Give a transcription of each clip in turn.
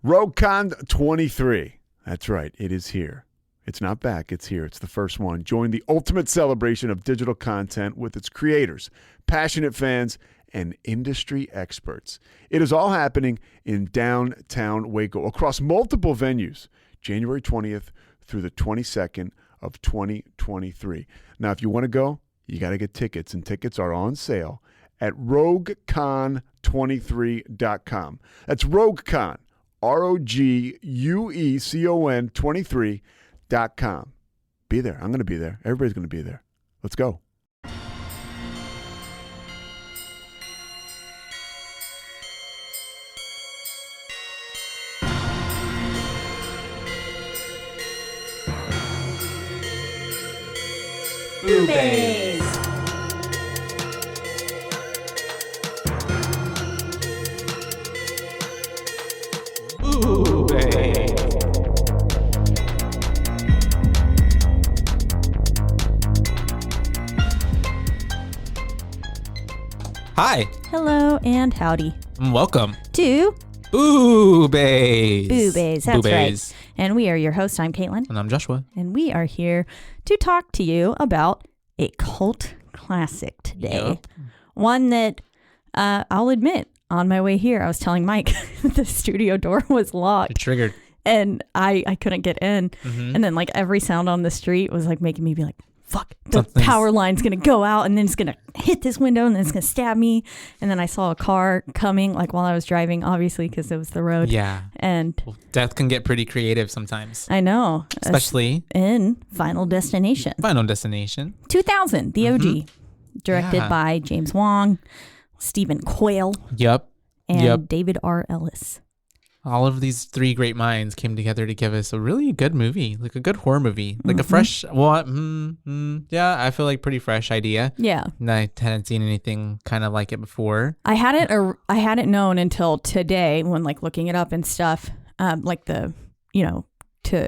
RogueCon 23. That's right. It is here. It's not back. It's here. It's the first one. Join the ultimate celebration of digital content with its creators, passionate fans, and industry experts. It is all happening in downtown Waco across multiple venues, January 20th through the 22nd of 2023. Now, if you want to go, you got to get tickets, and tickets are on sale at RogueCon23.com. That's RogueCon, RogueCon 23.com. Be there. I'm going to be there. Everybody's going to be there. Let's go. BooBaes. BooBaes. Hi. Hello and howdy. And welcome To BooBaes. BooBaes, that's BooBaes. right. And we are your hosts. I'm Caitlin. And I'm Joshua. And we are here to talk to you about a cult classic today. Yep. One that I'll admit, on my way here, I was telling Mike the studio door was locked. You're triggered. And I couldn't get in. Mm-hmm. And then like every sound on the street was like making me be like, fuck, the Something's- power line's going to go out and then it's going to hit this window and then it's going to stab me. And then I saw a car coming like while I was driving, obviously, because it was the road. Yeah. And Well, death can get pretty creative sometimes. I know. Especially In Final Destination. Final Destination. 2000, the OG. Directed Yeah. by James Wong, Stephen Quayle, Yep. and Yep. David R. Ellis. All of these three great minds came together to give us a really good movie, like a good horror movie, like a fresh, yeah, I feel like pretty fresh idea. Yeah. And I hadn't seen anything kind of like it before. I hadn't known until today when like looking it up and stuff, like to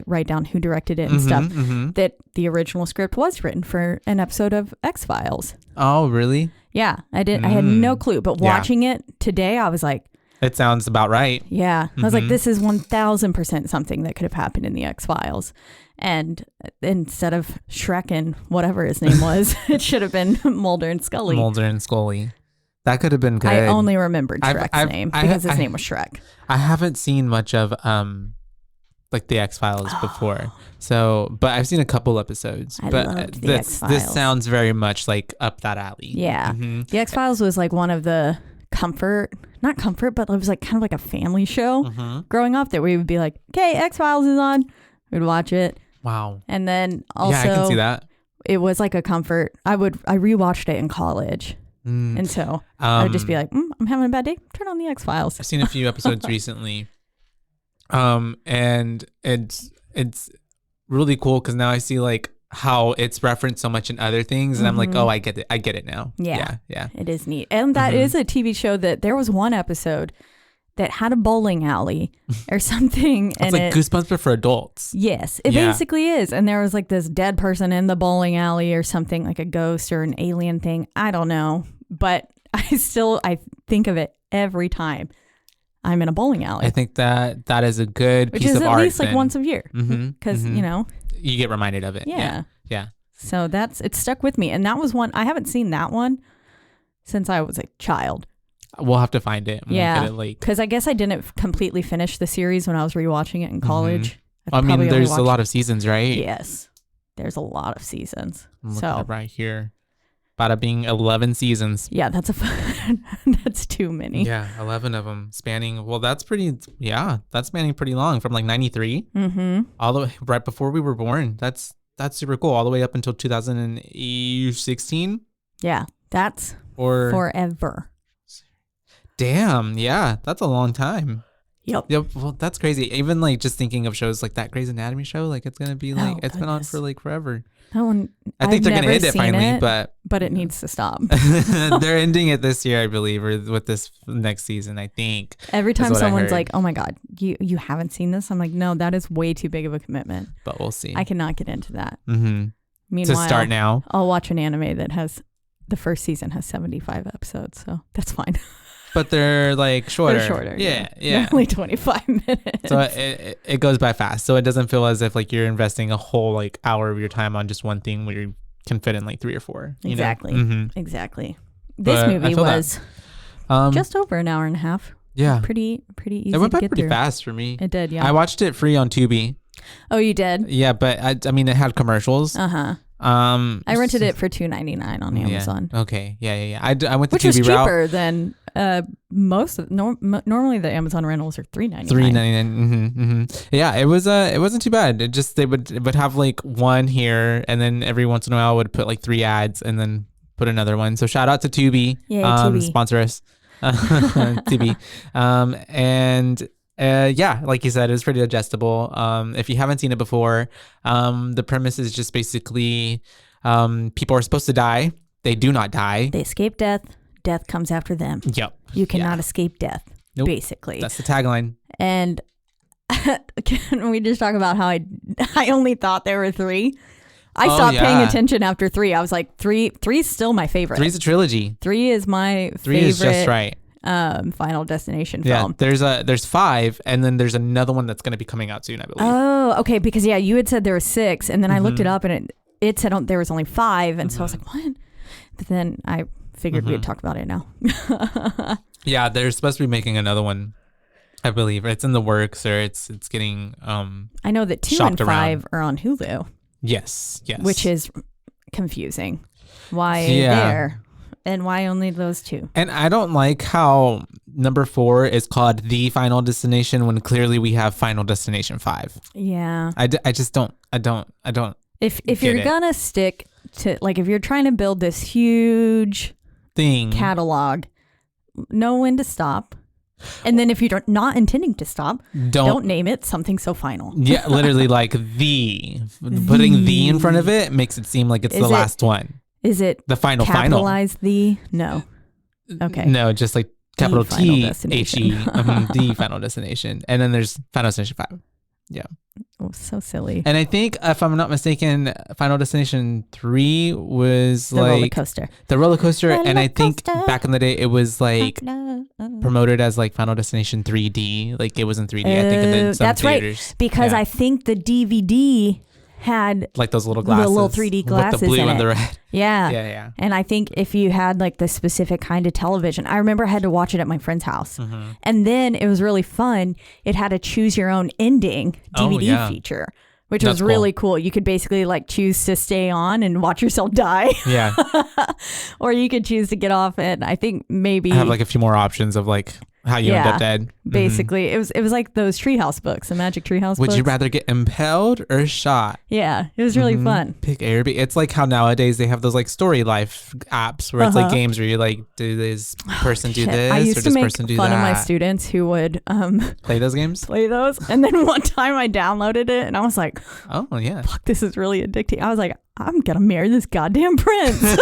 write down who directed it and stuff, that the original script was written for an episode of X-Files. Oh, really? Yeah, I had no clue, but Yeah. watching it today, I was like, It sounds about right. yeah, I was like, this is 1000% something that could have happened in the X-Files. And instead of Shrek and whatever his name was, it should have been Mulder and Scully. Mulder and Scully. That could have been good. I only remembered I've- Shrek's I've- name I- because his I- name was Shrek. I haven't seen much of like the X-Files before. So, but I've seen a couple episodes. I but loved the this X-Files. sounds very much like up that alley. Yeah. Mhm. The X-Files was like one of the not comfort, but it was like kind of like a family show growing up that we would be like, okay, X-Files is on. We'd watch it. Wow. And then also Yeah, I can see that. it was like a comfort. I rewatched it in college. And so I would just be like, I'm having a bad day. Turn on the X-Files. I've seen a few episodes recently. And it's really cool because now I see like how it's referenced so much in other things, and I'm like, oh, I get it now. Yeah. Yeah. It is neat. And that is a TV show that there was one episode that had a bowling alley or something. It's like Goosebumps but for adults. Yes, it basically is. And there was like this dead person in the bowling alley or something, like a ghost or an alien thing. I don't know. But I think of it every time I'm in a bowling alley. I think that is a good Which piece is of at art. least like once a year. Because, you get reminded of it. Yeah. Yeah. So it stuck with me. And that was one, I haven't seen that one since I was a child. We'll have to find it. Yeah. We'll get it like, Because I guess I didn't completely finish the series when I was rewatching it in college. I mean, there's a lot of seasons, right? Yes. There's a lot of seasons. I'm looking up right here. Bada being 11 seasons. Yeah, that's that's too many. Yeah, 11 of them spanning. Well, that's spanning pretty long from like 93 all the way right before we were born. That's super cool. All the way up until 2016. Yeah, that's or forever. Damn, yeah, that's a long time. Yep. Well, that's crazy. Even like just thinking of shows like that Grey's Anatomy show, like it's gonna be like it's been on for like forever. That one, I think they're gonna end it finally, but it needs to stop. they're ending it this year, I believe, or with this next season. I think every time someone's like, "Oh my god, you haven't seen this," I'm like, "No, that is way too big of a commitment." But we'll see. I cannot get into that. To Meanwhile, start now, I'll watch an anime that has the first season has 75 episodes, so that's fine. but they're like shorter. They're shorter. Yeah. They're only 25 minutes. So it goes by fast. So it doesn't feel as if like you're investing a whole like hour of your time on just one thing where you can fit in like 3 or 4. Exactly. Mm-hmm. Exactly. This But movie was just over an hour and a half. Yeah. Pretty easy. It went to by get pretty through. fast for me. It did, yeah. I watched it free on Tubi. Oh, you did? Yeah, but I mean it had commercials. Uh-huh. I rented it for $2.99 on Amazon. Yeah. Okay. Yeah. I went the Which Tubi was route. cheaper than most of normally the Amazon rentals are $3.99. $3.99. Yeah, it wasn't too bad. It just it would have like one here, and then every once in a while would put like 3 ads, and then put another one. So shout out to Tubi. Yeah, Tubi. Sponsor us. Tubi. Yeah, like you said, it's pretty digestible. If you haven't seen it before, the premise is just basically people are supposed to die. They do not die. They escape death. Death comes after them. Yep. You cannot escape death, basically. That's the tagline. And can we just talk about how I only thought there were 3? I stopped paying attention after 3. I was like, 3 is still my favorite. 3's a trilogy. 3 is my 3 favorite. is just right. Final Destination film. There's 5, and then there's another one that's going to be coming out soon, I believe. Oh, okay. Because you had said there were 6, and then I looked it up, and it said there was only 5, and so I was like, what? But then I figured we'd talk about it now. Yeah, they're supposed to be making another one, I believe. It's in the works, or it's getting I know that 2 and 5 are on Hulu. Yes. Which is confusing. Why there? And why only those 2? And I don't like how number 4 is called The Final Destination when clearly we have Final Destination 5. Yeah. I just don't. I don't. If you're gonna stick to, like, if you're trying to build this huge thing catalog, know when to stop. And then if you're not intending to stop, don't name it something so final. Yeah, literally like putting the in front of it makes it seem like it's the last one. Is it the final? Capitalize the? No. Okay. No, just like capital T H E. The Final Destination, and then there's Final Destination 5. Yeah. Oh, so silly. And I think, if I'm not mistaken, Final Destination 3 was the roller coaster. The roller coaster, and I think back in the day it was like promoted as like Final Destination 3D, like it was in 3D. I think in some that's theaters. Right, because I think the DVD had like those little glasses, the little 3D glasses with the blue in and it. the red. Yeah. And I think if you had like the specific kind of television, I remember I had to watch it at my friend's house. And then it was really fun. It had a choose your own ending DVD feature, which was really cool. You could basically like choose to stay on and watch yourself die. Yeah. Or you could choose to get off, and I think maybe have like a few more options of like how you end up dead. Basically, it was like those treehouse books, the Magic Treehouse books. Would you rather get impaled or shot? Yeah, it was really fun. Pick A or B. It's like how nowadays they have those like story life apps where it's like games where you like, do this person do this, I used or to this make person do fun that. of my students who would play those games. And then one time I downloaded it and I was like, oh yeah, fuck, this is really addicting. I was like, I'm gonna marry this goddamn prince.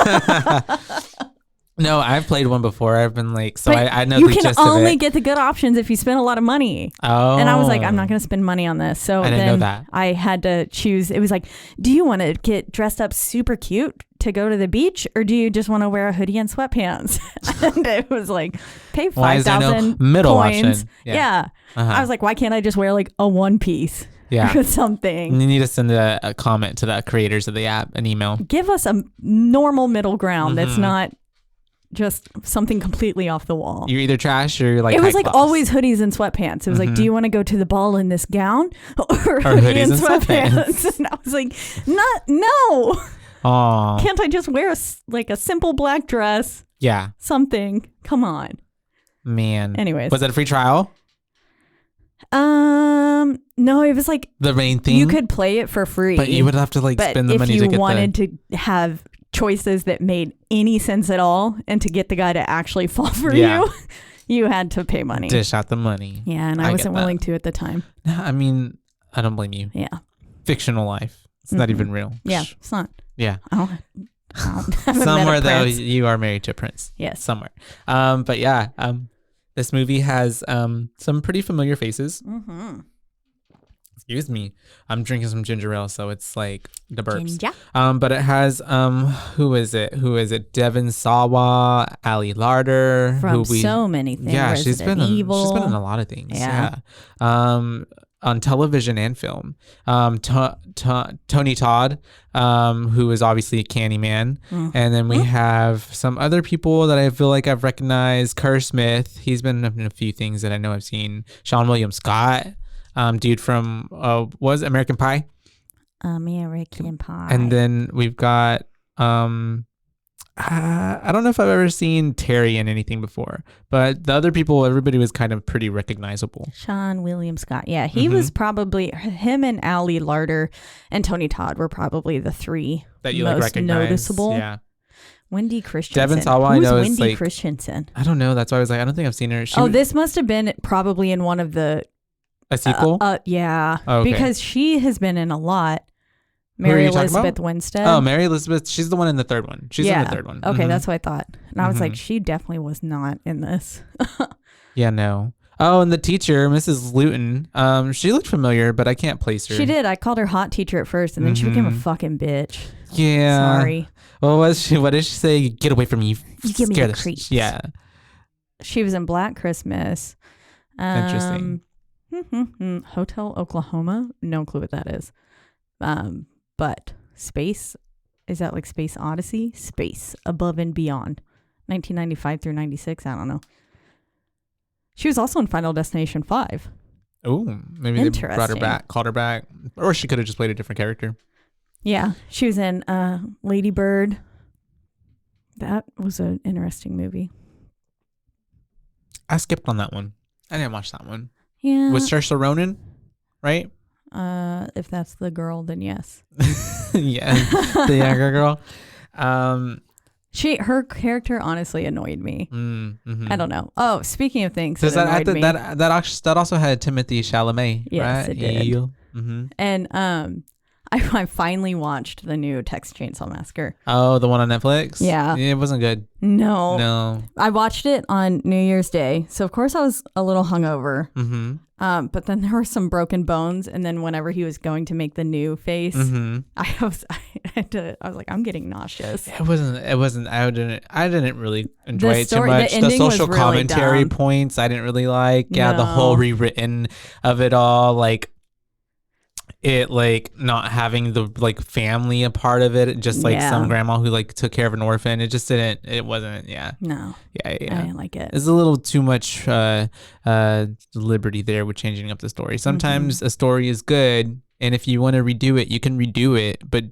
No, I've played one before. I've been like, so I know you the can gist of only it. get the good options if you spend a lot of money. Oh. And I was like, I'm not going to spend money on this. So I didn't know then that. I had to choose. It was like, do you want to get dressed up super cute to go to the beach, or do you just want to wear a hoodie and sweatpants? And it was like, pay 5,000 middle coins. option. Yeah. I was like, why can't I just wear like a one piece? Yeah. Or something. You need to send a comment to the creators of the app, an email. Give us a normal middle ground that's not just something completely off the wall. You're either trash or you're like, it was like class. always hoodies and sweatpants. It was like, do you want to go to the ball in this gown or hoodie and sweatpants? And I was like, no. Aww. Can't I just wear a simple black dress? Yeah. Something. Come on. Man. Anyways. Was it a free trial? No, it was like the main thing. You could play it for free. But you would have to like spend the money to get if you wanted to have choices that made any sense at all and to get the guy to actually fall for you, you had to pay money. Dish out the money. Yeah, and I wasn't willing to at the time. I mean, I don't blame you. Yeah. Fictional life. It's not even real. Yeah, it's not. Yeah. I don't somewhere though, you are married to a prince. Yes. Somewhere. But yeah, this movie has some pretty familiar faces. Excuse me. I'm drinking some ginger ale, so it's like the burps. Ginger. But it has who is it? Devon Sawa, Ali Larder, From so many things. Yeah, Resident she's been in a lot of things. Yeah. On television and film. Tony Todd, who is obviously a Candyman. And then we have some other people that I feel like I've recognized. Kerr Smith, he's been in a few things that I know I've seen. Sean William Scott, dude from was American Pie. American Pie. And then we've got I don't know if I've ever seen Terry in anything before, but the other people, everybody was kind of pretty recognizable. Sean William Scott. Yeah, he was probably, him and Ali Larder and Tony Todd were probably the three that you most like recognize. noticeable. Yeah. Wendy Christensen. Devon Sawa, I know, is Wendy like Christensen? I don't know. That's why I was like, I don't think I've seen her. This must have been probably in one of the a sequel. Yeah, okay. Because she has been in a lot. Who are Mary you talking Elizabeth about? Winstead. Oh, Mary Elizabeth. She's the one in the third one. She's in the third one. Okay, that's what I thought. And I was like, she definitely was not in this. Yeah, no. Oh, and the teacher, Mrs. Luton. She looked familiar, but I can't place her. She did. I called her hot teacher at first, and then she became a fucking bitch. Yeah. Sorry. What was she? What did she say? Get away from me. You give me the creeps. Yeah. She was in Black Christmas. Interesting. Hotel Oklahoma. No clue what that is. But Space, is that like Space Odyssey? Space Above and Beyond. 1995 through 96. I don't know. She was also in Final Destination 5. Oh, maybe they brought her back, called her back. Or she could have just played a different character. Yeah. She was in Lady Bird. That was an interesting movie. I skipped on that one. I didn't watch that one. Yeah. Was Saoirse Ronan, right? If that's the girl, then yes. Yeah, the younger girl. Her character honestly annoyed me. I don't know. Oh, speaking of things Does that annoyed me. That also had Timothée Chalamet, yes, right? It did. Mm-hmm. And I finally watched the new Texas Chainsaw Massacre. Oh, the one on Netflix? Yeah. It wasn't good. No. I watched it on New Year's Day. So, of course, I was a little hungover. But then there were some broken bones. And then whenever he was going to make the new face, I was like, I'm getting nauseous. It wasn't, I didn't really enjoy it too much. The The social was really commentary dumb. points, I didn't really like. Yeah, No. the whole rewritten of it all, like, it like not having the like family a part of it, just like some grandma who like took care of an orphan. It just didn't. It wasn't. Yeah. No. Yeah. I didn't like it. It's a little too much liberty there with changing up the story. Sometimes a story is good, and if you want to redo it, you can redo it. But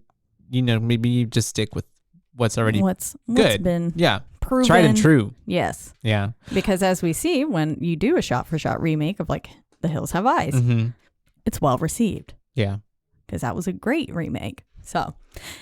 maybe you just stick with what's already what's good. Been proven. Tried and true. Yes. Yeah. Because as we see, when you do a shot-for-shot remake of like The Hills Have Eyes, it's well received. Yeah. Because that was a great remake. So,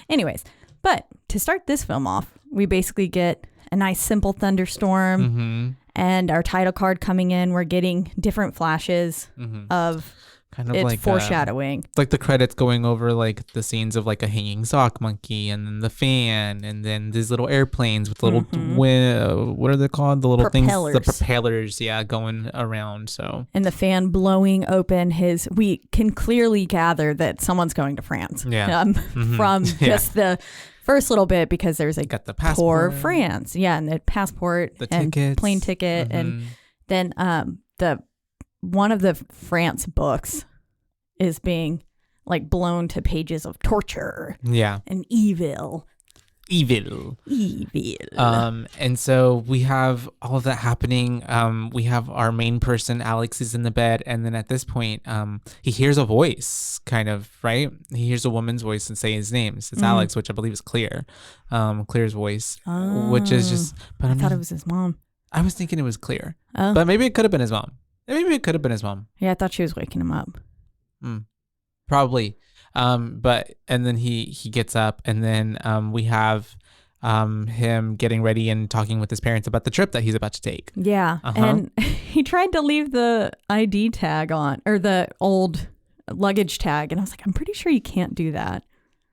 anyways, but to start this film off, we basically get a nice simple thunderstorm and our title card coming in. We're getting different flashes of kind of like foreshadowing. It's like the credits going over like the scenes of like a hanging sock monkey and then the fan and then these little airplanes with little what are they called? The little propellers. Things, the propellers, going around. So and the fan blowing open we can clearly gather that someone's going to France. Yeah. From just the first little bit because there's a got the passport. Tour France. Yeah, and the passport the and tickets. Plane ticket and then one of the France books is being like blown to pages of torture. Yeah. And evil. And so we have all of that happening. We have our main person, Alex, is in the bed. And then at this point, he hears a voice kind of, right? He hears a woman's voice and say his name. It's Alex, which I believe is Claire. Claire's voice, which is just, but I thought it was his mom. I was thinking it was Claire, but maybe it could have been his mom. Yeah, I thought she was waking him up. Probably. And then he gets up and then we have him getting ready and talking with his parents about the trip that he's about to take. Yeah. And he tried to leave the ID tag on, or the old luggage tag, and I was like, I'm pretty sure you can't do that.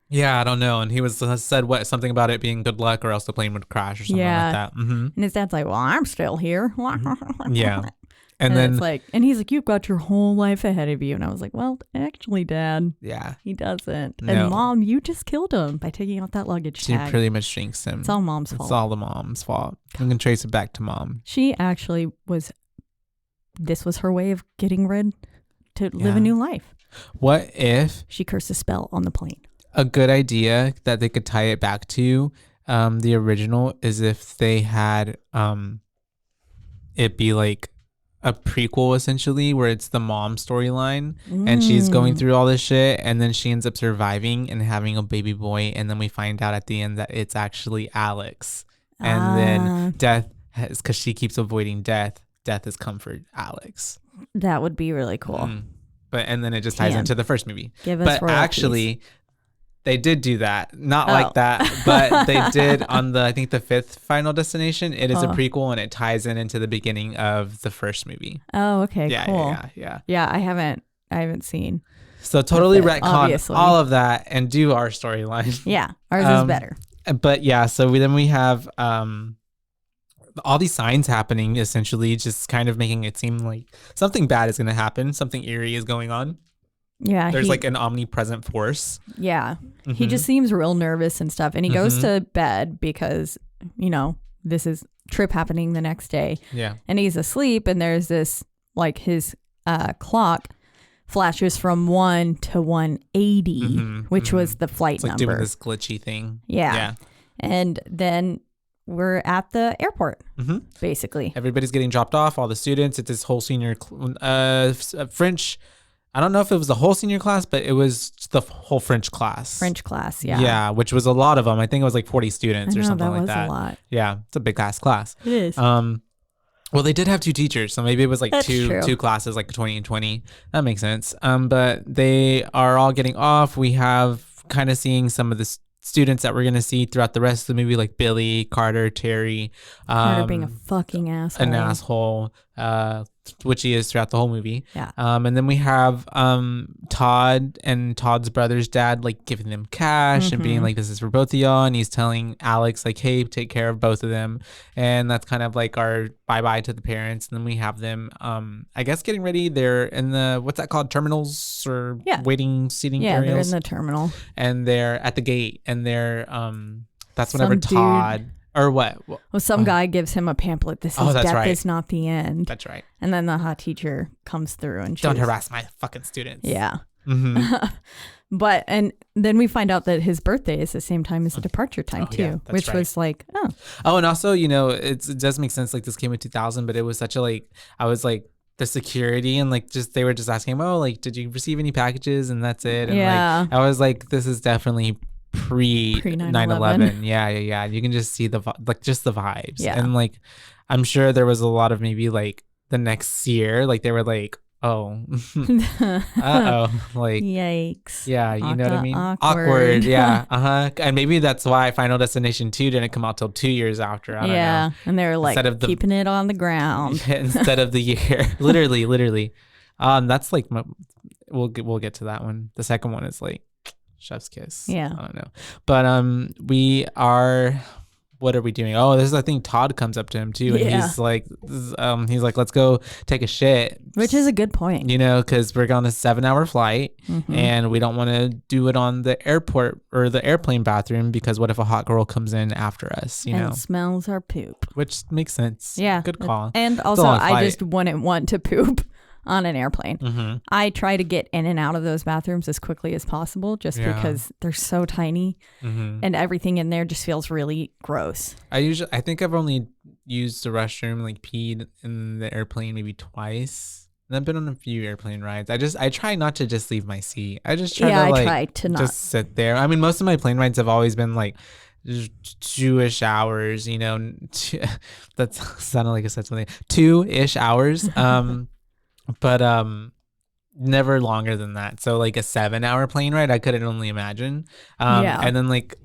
Yeah, I don't know. And he said something about it being good luck or else the plane would crash or something like that. And his dad's like, well, I'm still here. Yeah. And then it's like, and he's like, you've got your whole life ahead of you. And I was like, well, actually, Dad, yeah, he doesn't. No. And Mom, you just killed him by taking out that luggage she tag. pretty much jinxed him. It's all Mom's It's fault. all the mom's fault. I'm gonna trace it back to Mom. She actually was. This was her way of getting rid to live a new life. What if She cursed a spell on the plane. a good idea that they could tie it back to the original is if they had it be like a prequel essentially where it's the mom storyline and she's going through all this shit and then she ends up surviving and having a baby boy and then we find out at the end that it's actually Alex and then death has, because she keeps avoiding death has come for Alex. That would be really cool. But and then it just ties into the first movie. Give us but royalties. Actually they did do that. Not like that, but they did on the, I think the 5th Final Destination. It is a prequel and it ties into the beginning of the first movie. Oh, okay, Yeah, cool. yeah. Yeah, I haven't seen. So totally Perfect, retcon obviously. all of that and do our storyline. Yeah, ours is better. But yeah, so we have all these signs happening, essentially just kind of making it seem like something bad is going to happen. Something eerie is going on. Yeah. There's like an omnipresent force. Yeah. He just seems real nervous and stuff. And he goes to bed because, this is trip happening the next day. Yeah. And he's asleep and there's this, like his clock flashes from 1 to 180, which was the flight It's like number. doing this glitchy thing. Yeah. And then we're at the airport, basically. Everybody's getting dropped off, all the students. It's this whole senior French. I don't know if it was the whole senior class, but it was the whole French class. French class, yeah. Yeah, which was a lot of them. I think it was like 40 students or something like that. That was a lot. Yeah, it's a big ass class. It is. Well, they did have 2 teachers, so maybe it was like That's true. two classes, like 20 and 20. That makes sense. But they are all getting off. We have kind of seeing some of the students that we're going to see throughout the rest of the movie, like Billy, Carter, Terry. Carter being a fucking asshole. An asshole, which he is throughout the whole movie. Yeah. And then we have Todd and Todd's brother's dad like giving them cash and being like, this is for both of y'all. And he's telling Alex like, hey, take care of both of them. And that's kind of like our bye-bye to the parents. And then we have them, I guess, getting ready. They're in the, what's that called? Terminals or waiting seating areas? Yeah, they're in the terminal. And they're at the gate and they're, that's whenever Todd... Or what? Well, some guy gives him a pamphlet that says death is not the end. That's right. And then the hot teacher comes through and don't harass my fucking students. Yeah. But, and then we find out that his birthday is the same time as the departure time too, which was like, Oh, and also, it does make sense. Like this came in 2000, but it was such a like, I was like, the security and like just they were just asking, oh, like, did you receive any packages? And that's it. And like, I was like, this is definitely pre 9/11. Yeah. You can just see the just the vibes. Yeah. And like I'm sure there was a lot of maybe like the next year, like they were like, oh, like yikes. Yeah, you know what I mean? Awkward. Yeah. And maybe that's why Final Destination 2 didn't come out till 2 years after. I don't know. And they were like keeping it on the ground instead of the year. literally. That's like we'll get to that one. The second one is like chef's kiss. Yeah. I don't know. But we are, what are we doing? Oh, this is, I think Todd comes up to him too. And he's like, let's go take a shit. Which is a good point. Because we're on a 7-hour flight and we don't want to do it on the airport or the airplane bathroom because what if a hot girl comes in after us, and smells our poop. Which makes sense. Yeah. Good call. And also I just wouldn't want to poop on an airplane. I try to get in and out of those bathrooms as quickly as possible just because they're so tiny and everything in there just feels really gross. I think I've only used the restroom, like peed in the airplane maybe twice. And I've been on a few airplane rides. I try not to just leave my seat. I just try to try to not just sit there. I mean, most of my plane rides have always been like 2-ish hours, that sounded like I said something. 2-ish hours. But never longer than that. So like a 7-hour plane ride, I couldn't only imagine. And then like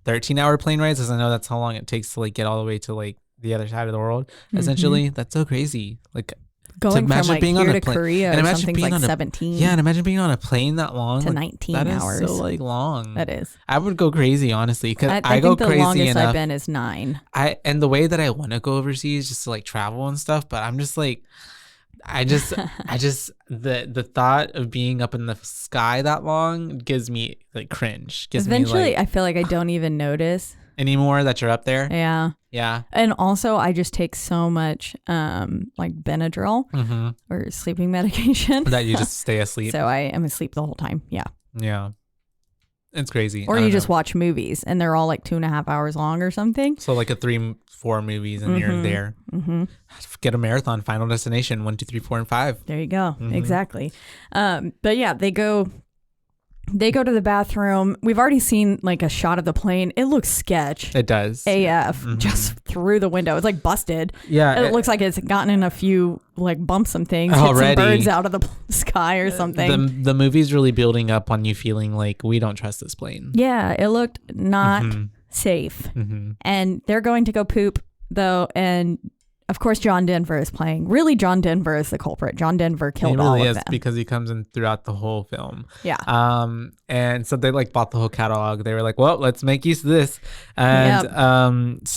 13-hour plane rides, because I know that's how long it takes to like get all the way to like the other side of the world. Essentially, that's so crazy. Like going from like being here to Korea or something like 17. Yeah, and imagine being on a plane that long. To 19 hours. That is so like long. That is. I would go crazy, honestly, because I think go the crazy longest enough. I've been is 9. And the way that I want to go overseas just to like travel and stuff, but I'm just like, I just the thought of being up in the sky that long gives me like cringe. Eventually, I feel like I don't even notice anymore that you're up there. Yeah. Yeah. And also, I just take so much like Benadryl or sleeping medication that you just stay asleep. So I am asleep the whole time. Yeah. Yeah. It's crazy. Or you just watch movies and they're all like 2.5 hours long or something. So like a 3-4 movies and you're there. Get a marathon, Final Destination 1, 2, 3, 4, and 5. There you go. Exactly. But yeah, they go to the bathroom. We've already seen like a shot of the plane. It looks sketch. It does. AF just through the window. It's like busted. Yeah. It looks like it's gotten in a few like bumps and things. Already. Hit some birds out of the sky or something. The movie's really building up on you feeling like we don't trust this plane. Yeah. It looked not safe. And they're going to go poop though. And of course, John Denver is playing. Really, John Denver is the culprit. John Denver killed all of them. Because he comes in throughout the whole film. Yeah. And so they like bought the whole catalog. They were like, well, let's make use of this. And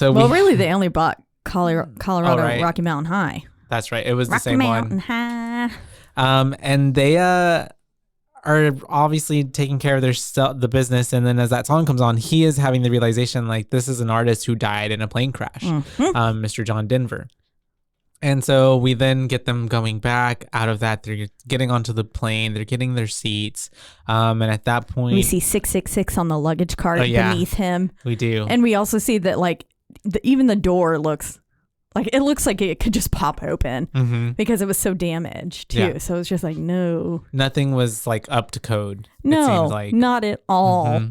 really, they only bought Colorado Rocky Mountain High. That's right. It was the Rocky same Mountain one. High. And they are obviously taking care of the business, and then as that song comes on, he is having the realization like this is an artist who died in a plane crash, Mr. John Denver. And so we then get them going back out of that. They're getting onto the plane. They're getting their seats. And at that point, we see 666 on the luggage cart beneath him. We do. And we also see that like even the door looks like it could just pop open because it was so damaged too. Yeah. So it's just like, no. Nothing was like up to code. No, it seems like. not at all.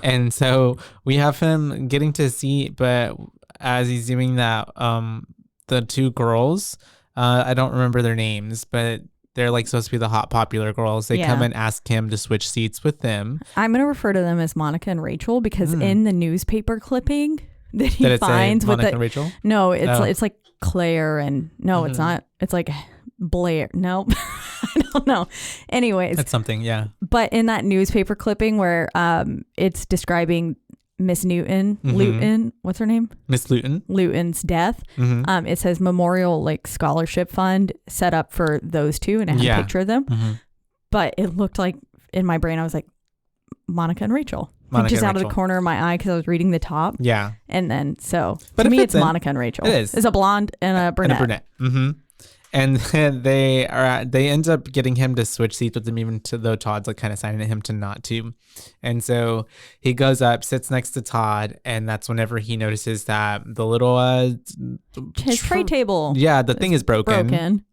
And so we have him getting to a seat, but as he's doing that, the two girls, I don't remember their names, but they're like supposed to be the hot popular girls. They come and ask him to switch seats with them. I'm going to refer to them as Monica and Rachel because in the newspaper clipping that he finds with Monica and Rachel? No, it's like Claire and it's not. It's like Blair. No, I don't know. Anyways. It's something, yeah. But in that newspaper clipping where it's describing Miss Luton, what's her name? Miss Luton's death. It says Memorial like Scholarship Fund set up for those two, and I had a picture of them. But it looked like in my brain, I was like Monica and Rachel, just out of the corner of my eye because I was reading the top. Yeah, and then but to me, it's Monica and Rachel. It is. It's a blonde and a brunette. And they end up getting him to switch seats with them, even though Todd's like kind of signing to him to not to. And so he goes up, sits next to Todd, and that's whenever he notices that the little his tray table. Yeah, the thing is broken.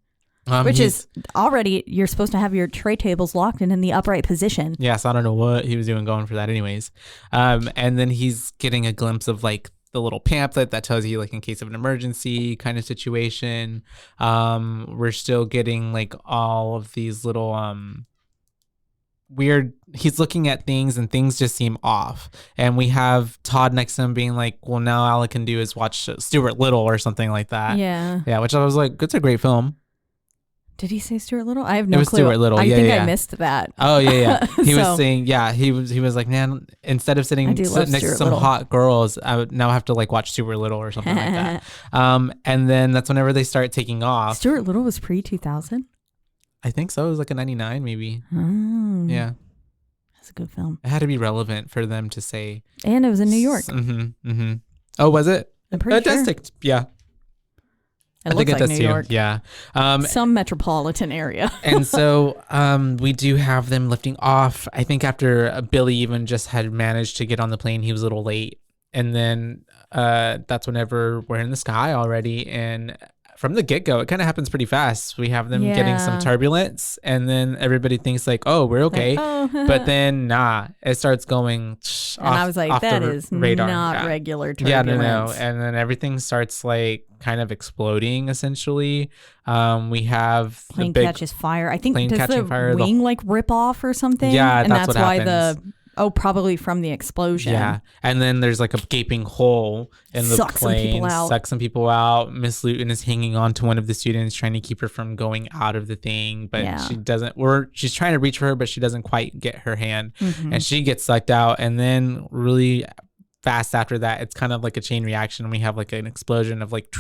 Which is already, you're supposed to have your tray tables locked and in the upright position. Yeah, so I don't know what he was doing going for that anyways. And then he's getting a glimpse of like the little pamphlet that tells you like in case of an emergency kind of situation. We're still getting like all of these little weird, he's looking at things and things just seem off, and we have Todd next to him being like, well, now all I can do is watch Stuart Little or something like that. Yeah, which I was like, it's a great film. Did he say Stuart Little? I have no clue. It was Stuart Little. I think I missed that. Oh yeah. He was saying, he was like, man, instead of sitting next to some hot girls, I would now have to like watch Stuart Little or something like that. And then that's whenever they start taking off. Stuart Little was pre-2000? I think so. It was like a 99 maybe. Oh. Yeah. That's a good film. It had to be relevant for them to say. And it was in New York. Oh, was it? I'm pretty sure. It does take, yeah. I think it does New too. York. Yeah. Some metropolitan area. And so we do have them lifting off. I think after Billy even just had managed to get on the plane, he was a little late. And then that's whenever we're in the sky already. And from the get-go, it kind of happens pretty fast. We have them getting some turbulence, and then everybody thinks like, oh, we're okay. But then, it starts going off, and I was like, that is radar. Not regular turbulence. Yeah, no. And then everything starts like kind of exploding, essentially. We have plane catches fire. I think does the wing like rip off or something? Yeah, and that's what why happens. Probably from the explosion. Yeah. And then there's like a gaping hole in the plane. Sucks some people out. Miss Luton is hanging on to one of the students, trying to keep her from going out of the thing. But she doesn't, she's trying to reach for her, but she doesn't quite get her hand. And she gets sucked out. And then really fast after that, it's kind of like a chain reaction. We have like an explosion of like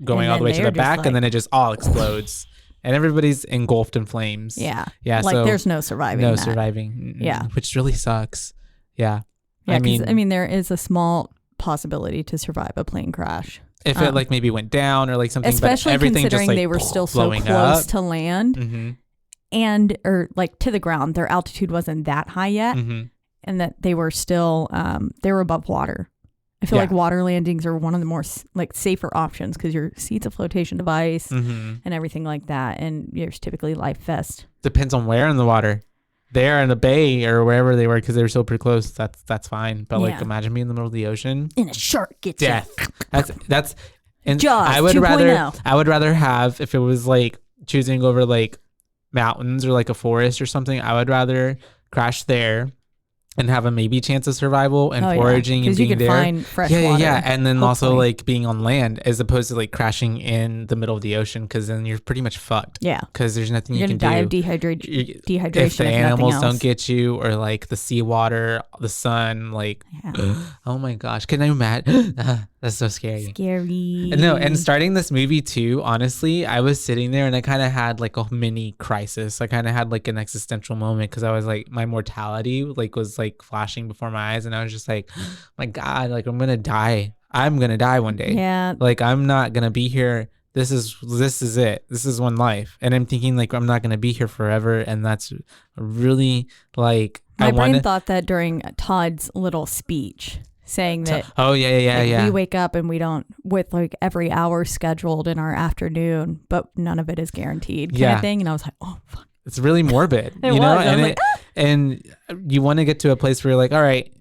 going all the way to the back, and then it just all explodes. and everybody's engulfed in flames. Yeah. Yeah. Like so there's no surviving. no that. surviving. Yeah. Which really sucks. Yeah. Yeah. I mean, there is a small possibility to survive a plane crash. If it like maybe went down or like something, especially but everything considering just like they were still so close to land and or like to the ground. Their altitude wasn't that high yet, and that they were still they were above water. I feel like water landings are one of the more like safer options because your seat's a flotation device and everything like that, and there's typically life vest. Depends on where in the water. There in the bay or wherever they were, because they were so pretty close. That's fine. But like, imagine being in the middle of the ocean and a shark gets death. That's and Jaws I would 2.0. I would rather have, if it was like choosing over like mountains or like a forest or something, I would rather crash there and have a maybe chance of survival and foraging and being you could there. Find fresh water, and then hopefully. also like being on land as opposed to like crashing in the middle of the ocean, because then you're pretty much fucked. Yeah, because there's nothing you're you gonna can die do. Of dehydration if the animals else. don't get you, or like the seawater, the sun, like oh my gosh, can I imagine? That's so scary. No, and starting this movie too, honestly, I was sitting there and I kind of had like a mini crisis. I kind of had like an existential moment because I was like, my mortality like was like flashing before my eyes, and I was just like, my God, like I'm gonna die. I'm gonna die one day. Yeah. Like I'm not gonna be here. This is it. This is one life, and I'm thinking like I'm not gonna be here forever, and that's really like my brain thought that during Todd's little speech. Saying that we wake up and we don't, with like every hour scheduled in our afternoon, but none of it is guaranteed kind of thing. And I was like, oh fuck, it's really morbid. you know, and you want to get to a place where you're like, all right,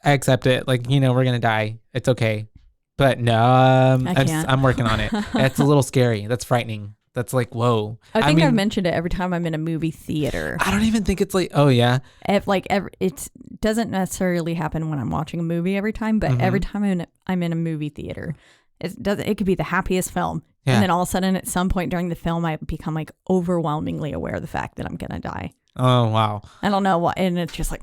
I accept it, like, you know, we're gonna die, it's okay. But no, I'm working on it. It's a little scary. That's frightening. That's like, whoa. I mean, I've mentioned it every time I'm in a movie theater. I don't even think it's like, oh yeah. It doesn't necessarily happen when I'm watching a movie every time, but every time I'm in a movie theater, it could be the happiest film. Yeah. And then all of a sudden at some point during the film, I become like overwhelmingly aware of the fact that I'm going to die. Oh, wow. I don't know what, and it's just like,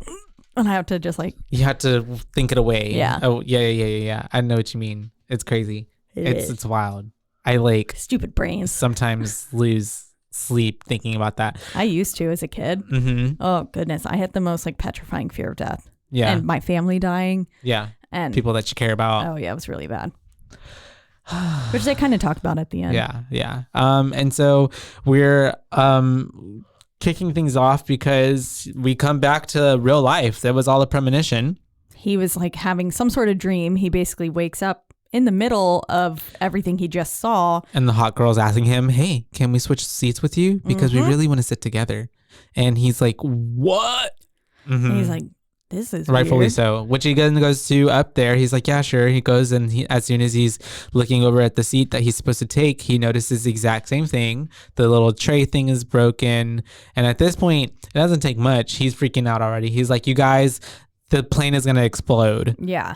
and I have to just like. You have to think it away. Yeah. Oh, yeah. I know what you mean. It's crazy. It's wild. I like stupid brains sometimes lose sleep thinking about that. I used to as a kid. Oh goodness, I had the most like petrifying fear of death. Yeah, and my family dying. Yeah, and people that you care about. Oh yeah, it was really bad. Which they kind of talked about at the end. Yeah. And so we're kicking things off because we come back to real life. That was all a premonition. He was like having some sort of dream. He basically wakes up in the middle of everything he just saw. And the hot girl's asking him, hey, can we switch seats with you? Because we really want to sit together. And he's like, what? And he's like, this is rightfully weird. So. Which he goes to up there. He's like, yeah, sure. He goes, and as soon as he's looking over at the seat that he's supposed to take, he notices the exact same thing. The little tray thing is broken. And at this point, it doesn't take much. He's freaking out already. He's like, you guys, the plane is going to explode. Yeah.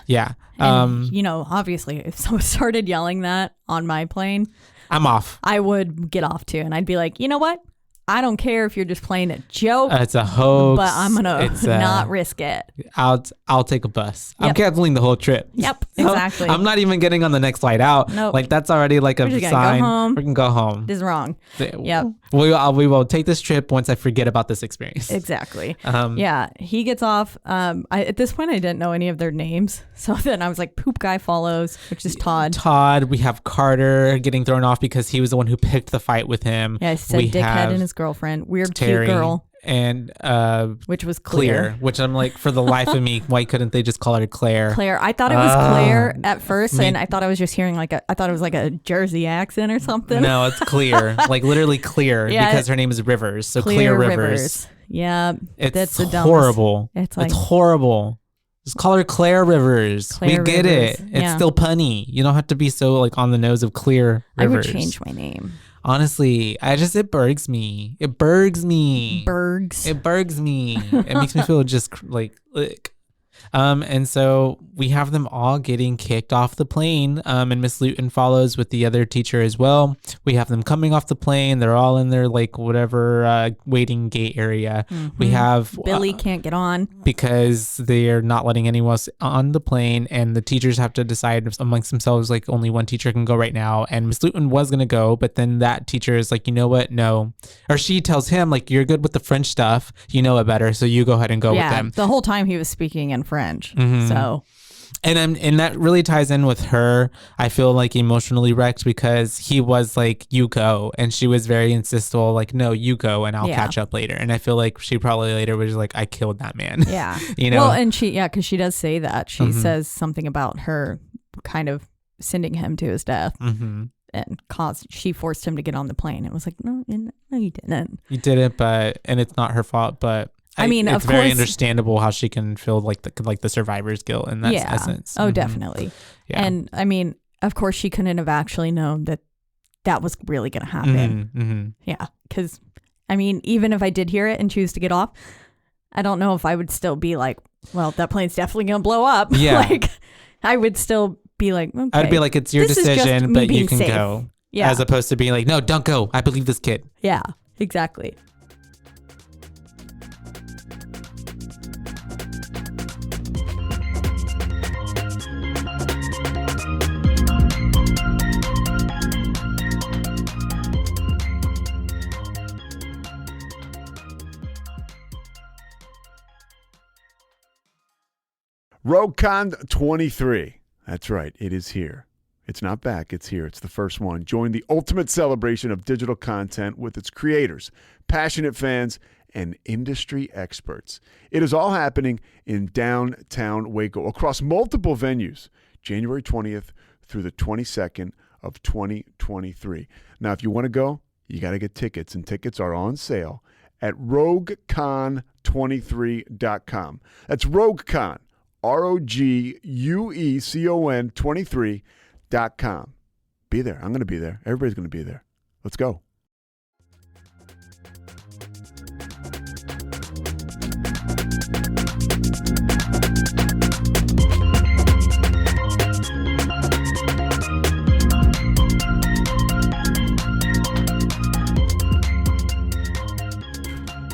And, you know, obviously, if someone started yelling that on my plane, I'm off. I would get off too. And I'd be like, you know what? I don't care if you're just playing a joke. It's a hoax. But I'm going to not risk it. I'll take a bus. Yep. I'm canceling the whole trip. Yep, exactly. I'm not even getting on the next flight out. Nope. Like, that's already like a sign. Go home. We can go home. This is wrong. Yep. We will take this trip once I forget about this experience. Exactly. Yeah, he gets off. At this point, I didn't know any of their names. So then I was like, poop guy follows, which is Todd. We have Carter getting thrown off because he was the one who picked the fight with him. Yeah, I said dickhead and his girlfriend. Weird Terry, cute girl. And which was Clear. Which I'm like, for the life of me, why couldn't they just call her Claire? Claire. I thought it was Claire at first, and I thought I was just hearing I thought it was like a Jersey accent or something. No, it's Clear. Like literally Clear, because her name is Rivers. So Clear Rivers. Yeah. That's horrible. It's horrible. Just call her Claire Rivers. We get it. It's still punny. You don't have to be so like on the nose of Clear Rivers. I would change my name. Honestly, it burgs me. It burgs me. Bergs. It burgs me. It makes me feel just like, ugh. And so we have them all getting kicked off the plane. And Miss Luton follows with the other teacher as well. We have them coming off the plane. They're all in their like whatever waiting gate area. We have Billy can't get on because they're not letting anyone else on the plane, and the teachers have to decide amongst themselves like only one teacher can go right now. And Miss Luton was gonna go, but then that teacher is like, you know what? No. Or she tells him like, you're good with the French stuff. You know it better, so you go ahead and go with them. The whole time he was speaking in French. So. And that really ties in with her. I feel like emotionally wrecked because he was like, you go. And she was very insistable, like, no, you go and I'll catch up later. And I feel like she probably later was like, I killed that man. Yeah. You know? Well, and because she does say that. She says something about her kind of sending him to his death. And she forced him to get on the plane. It was like, no, you didn't. You didn't, and it's not her fault, but I mean, it's of very course, understandable how she can feel like the survivor's guilt in that essence. Oh, definitely. Yeah. And I mean, of course, she couldn't have actually known that was really going to happen. Yeah. Because, I mean, even if I did hear it and choose to get off, I don't know if I would still be like, well, that plane's definitely going to blow up. Yeah. Like, I would still be like, okay. I'd be like, it's your decision, but you can go. Yeah. As opposed to being like, no, don't go. I believe this kid. Yeah, exactly. RogueCon 23. That's right. It is here. It's not back. It's here. It's the first one. Join the ultimate celebration of digital content with its creators, passionate fans, and industry experts. It is all happening in downtown Waco across multiple venues, January 20th through the 22nd of 2023. Now, if you want to go, you got to get tickets, and tickets are on sale at RogueCon23.com. That's RogueCon. RogueCon 23.com. Be there. I'm going to be there. Everybody's going to be there. Let's go.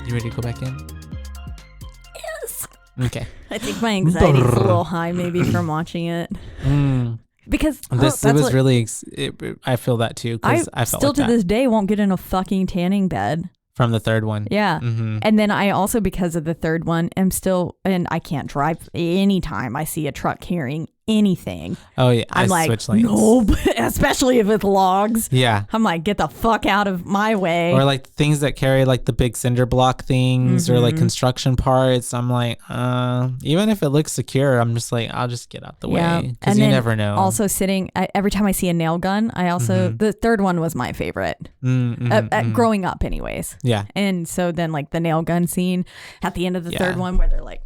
You ready to go back in? Yes. Okay. I think my anxiety's a little high maybe from watching it. Because I feel that too. I felt still like to that. this day won't get in a fucking tanning bed. From the third one. Yeah. And then I also, because of the third one, am still, and I can't drive anytime I see a truck carrying anything. Oh, yeah. I'm like, switch lanes. no, especially if it's logs. Yeah. I'm like, get the fuck out of my way. Or like things that carry like the big cinder block things or like construction parts. I'm like, even if it looks secure, I'm just like, I'll just get out the way. Because you never know. Also every time I see a nail gun, I also, the third one was my favorite. Growing up anyways. Yeah. And so then like the nail gun scene at the end of the third one where they're like,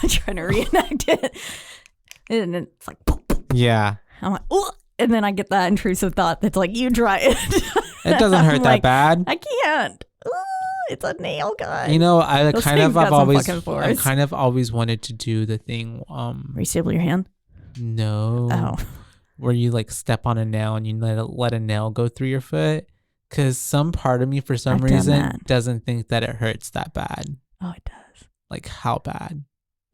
trying to reenact it. And it's like, yeah. I'm like, oh, and then I get that intrusive thought that's like, you try it. It doesn't hurt that bad. I can't. Ooh, it's a nail gun. You know, I've kind of always wanted to do the thing. Where you staple your hand? No. Oh. Where you like step on a nail and you let a nail go through your foot. Because some part of me, for some reason, doesn't think that it hurts that bad. Oh, it does. Like how bad?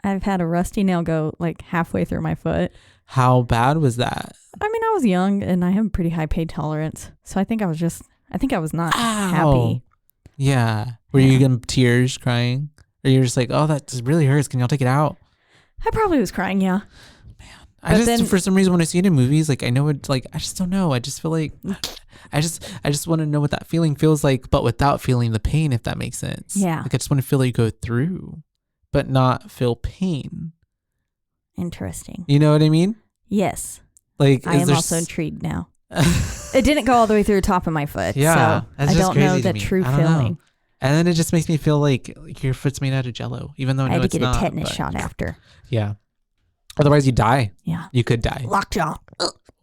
I've had a rusty nail go like halfway through my foot. How bad was that? I mean, I was young and I have a pretty high pain tolerance. So I think I was not happy. Yeah. Were you getting tears crying? Or you're just like, oh, that just really hurts. Can y'all take it out? I probably was crying, yeah. Man. For some reason, when I see it in movies, like I know it, like, I just don't know. I just feel like, I just want to know what that feeling feels like, but without feeling the pain, if that makes sense. Yeah. Like I just want to feel like you go through, but not feel pain. Interesting. You know what I mean? Yes. Like I am also intrigued now. It didn't go all the way through the top of my foot. Yeah. So I don't know the true feeling. And then it just makes me feel like your foot's made out of Jello, even though I had to get a tetanus shot after. Yeah. Otherwise, you die. Yeah. You could die. Lockjaw.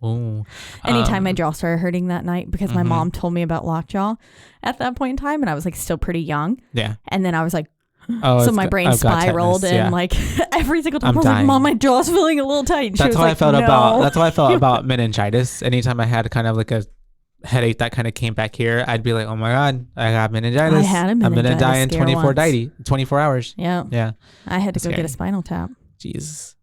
Oh. Anytime my jaw started hurting that night, because my mom told me about lockjaw at that point in time, and I was like still pretty young. Yeah. And then I was like, Oh, so my brain spiraled and like every single time I was like, Mom, my jaw's feeling a little tight. And that's how like, I felt about meningitis. Anytime I had kind of like a headache that kind of came back here, I'd be like, oh my God, I got meningitis. I had a meningitis. I'm going to die in 24 hours. Yeah. Yeah. I had to go get a spinal tap. Jesus.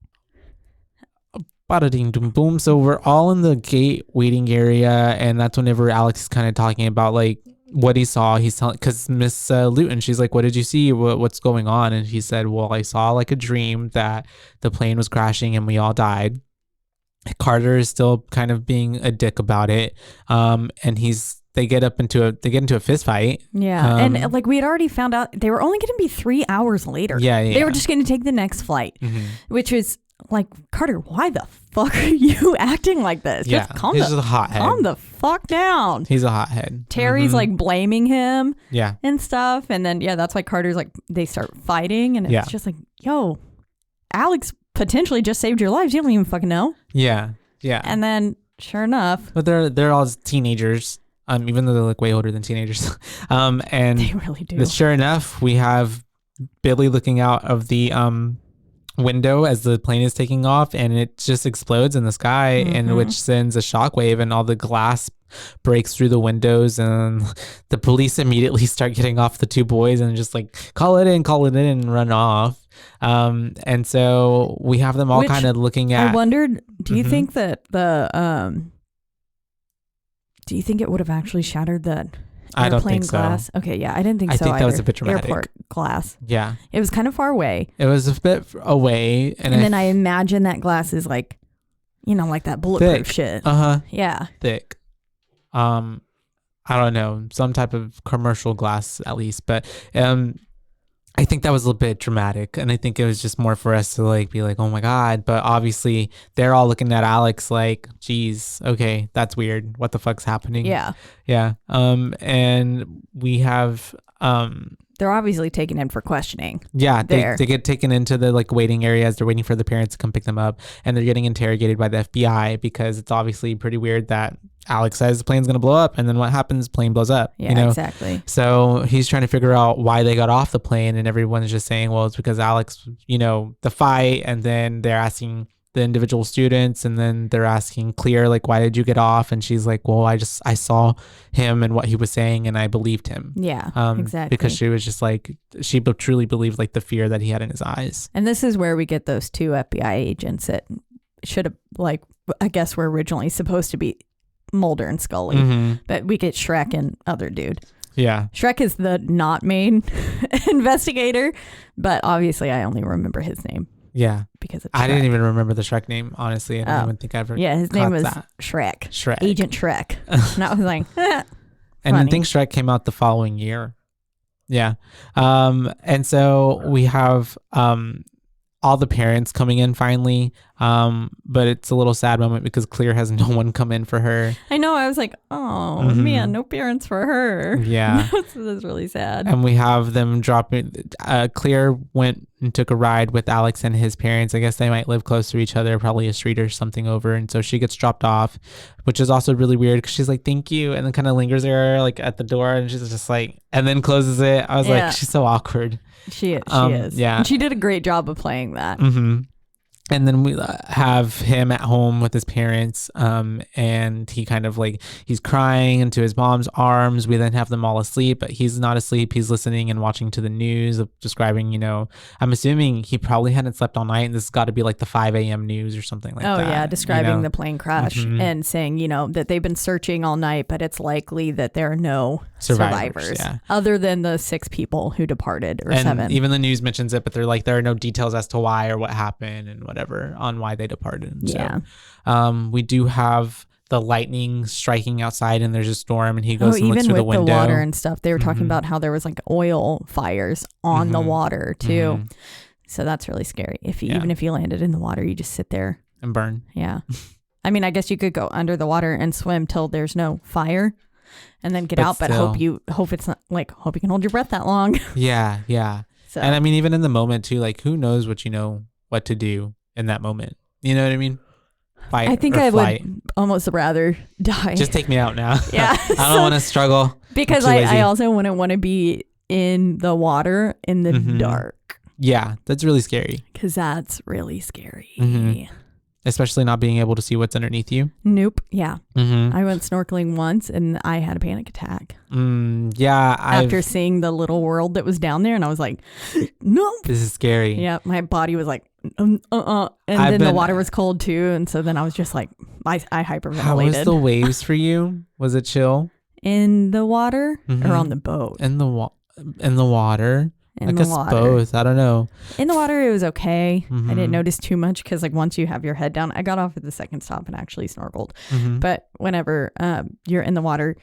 Bada ding boom boom. So we're all in the gate waiting area, and that's whenever Alex is kind of talking about like what he saw. He's telling, because Miss Luton, she's like, what did you see? What's going on? And he said, well, I saw like a dream that the plane was crashing and we all died. Carter is still kind of being a dick about it. And they get into a fist fight. Yeah. And like we had already found out they were only going to be 3 hours later. Yeah. They were just going to take the next flight, which was like, Carter, why the fuck are you acting like this? Yeah. He's just a hothead. Calm the fuck down. He's a hothead. Terry's like blaming him. Yeah. And stuff. And then, that's why Carter's like, they start fighting. And it's just like, yo, Alex potentially just saved your lives. You don't even fucking know. Yeah. Yeah. And then sure enough. But they're all teenagers. Even though they're like way older than teenagers. And they really do. Sure enough, we have Billy looking out of the window as the plane is taking off, and it just explodes in the sky, and which sends a shockwave, and all the glass breaks through the windows, and the police immediately start getting off the two boys and just like call it in and run off. And so we have them all kind of looking at. I wondered, do you think that do you think it would have actually shattered that I don't think glass? so. Okay, yeah, I didn't think so. I think either. that was a bit dramatic. Airport glass. Yeah. It was kind of far away. It was a bit away. And then I imagine that glass is like, like that bulletproof shit. Yeah. Thick. I don't know, some type of commercial glass at least. But I think that was a little bit dramatic, and I think it was just more for us to like be like, oh my God. But obviously they're all looking at Alex like, geez, okay, that's weird. What the fuck's happening? Yeah. Yeah. And we have they're obviously taken in for questioning. Yeah, they get taken into the like waiting areas. They're waiting for the parents to come pick them up, and they're getting interrogated by the FBI because it's obviously pretty weird that Alex says the plane's going to blow up, and then what happens? Plane blows up. Yeah, exactly. So he's trying to figure out why they got off the plane, and everyone's just saying, well, it's because Alex, the fight, and then they're asking the individual students, and then they're asking Clear, like, why did you get off? And she's like, well, I saw him and what he was saying, and I believed him. Yeah, exactly. Because she was just like, she truly believed like the fear that he had in his eyes. And this is where we get those two FBI agents that should have, like, I guess were originally supposed to be Mulder and Scully, but we get Shrek and other dude. Yeah. Shrek is the not main investigator, but obviously I only remember his name. Yeah. Because it's I didn't even remember the Shrek name, honestly. I don't even think I ever. Yeah, his name was that. Shrek. Shrek. Agent Shrek. And I was like, and I think Shrek came out the following year. Yeah. And so we have all the parents coming in finally. But it's a little sad moment because Clear has no one come in for her. I know. I was like, oh man, no parents for her. Yeah. That's really sad. And we have them dropping. Clear went and took a ride with Alex and his parents. I guess they might live close to each other, probably a street or something over. And so she gets dropped off, which is also really weird because she's like, thank you. And then kind of lingers there like at the door, and she's just like, and then closes it. I was like, she's so awkward. She is. Yeah. And she did a great job of playing that. And then we have him at home with his parents, and he kind of like, he's crying into his mom's arms. We then have them all asleep, but he's not asleep. He's listening and watching to the news, describing, I'm assuming he probably hadn't slept all night, and this has got to be like the 5 a.m. news or something like that. Oh yeah, describing the plane crash and saying, that they've been searching all night, but it's likely that there are no survivors other than the 6 people who departed, or 7. Even the news mentions it, but they're like, there are no details as to why or what happened and whatever on why they departed. Yeah. So we do have the lightning striking outside, and there's a storm, and he goes and looks through the window. Even with the water and stuff, they were talking about how there was like oil fires on the water too. So that's really scary. Even if you landed in the water, you just sit there and burn. Yeah. I mean, I guess you could go under the water and swim till there's no fire, and then get out. But hope it's not like, hope you can hold your breath that long. Yeah. So. And I mean, even in the moment too, like, who knows what to do in that moment. You know what I mean? Fight. I think I would almost rather die. Just take me out now. Yeah. I don't want to struggle. Because I also wouldn't want to be in the water in the dark. Yeah, that's really scary. Because that's really scary. Especially not being able to see what's underneath you. Nope. Yeah. I went snorkeling once and I had a panic attack. Yeah. After seeing the little world that was down there, and I was like, nope. This is scary. Yeah. My body was like, And then the water was cold too. And so then I was just like, I hyperventilated. How was the waves for you? Was it chill? In the water or on the boat? In the water. I guess water. both. I don't know. In the water, it was okay. I didn't notice too much because like once you have your head down, I got off at the second stop and actually snorkeled. But whenever you're in the water,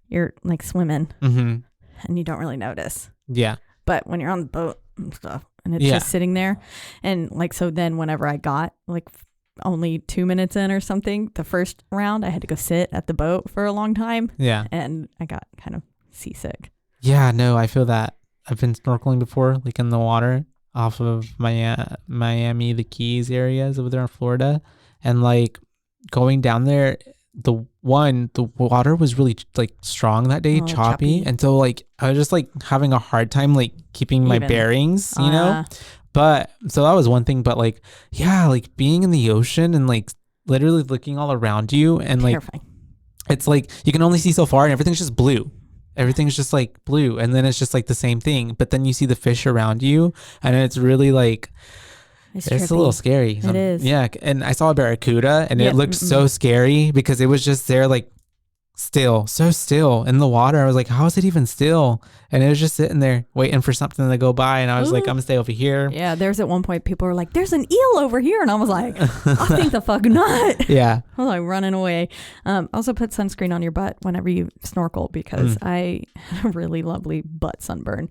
you're like swimming and you don't really notice. Yeah. But when you're on the boat and stuff and it's just sitting there and like, so then whenever I got like only 2 minutes in or something, the first round, I had to go sit at the boat for a long time. Yeah. And I got kind of seasick. Yeah, no, I feel that. I've been snorkeling before, like in the water off of Miami, the Keys areas over there in Florida. And like going down there, the water was really like strong that day, choppy. And so like I was just like having a hard time like keeping my bearings, you know? But so that was one thing. But like, yeah, like being in the ocean and like literally looking all around you and like, it's like you can only see so far and everything's just blue. Everything's just like blue, and then it's just like the same thing, but then you see the fish around you and it's really like it's a little scary. It is. Yeah. And I saw a barracuda and it looked so scary because it was just there like so still in the water. I was like, how is it even still? And it was just sitting there waiting for something to go by, and I was like, I'm gonna stay over here. Yeah, there's at one point people were like, there's an eel over here, and I was like, I think the fuck not. Yeah. I was like running away. Also put sunscreen on your butt whenever you snorkel because I had a really lovely butt sunburn.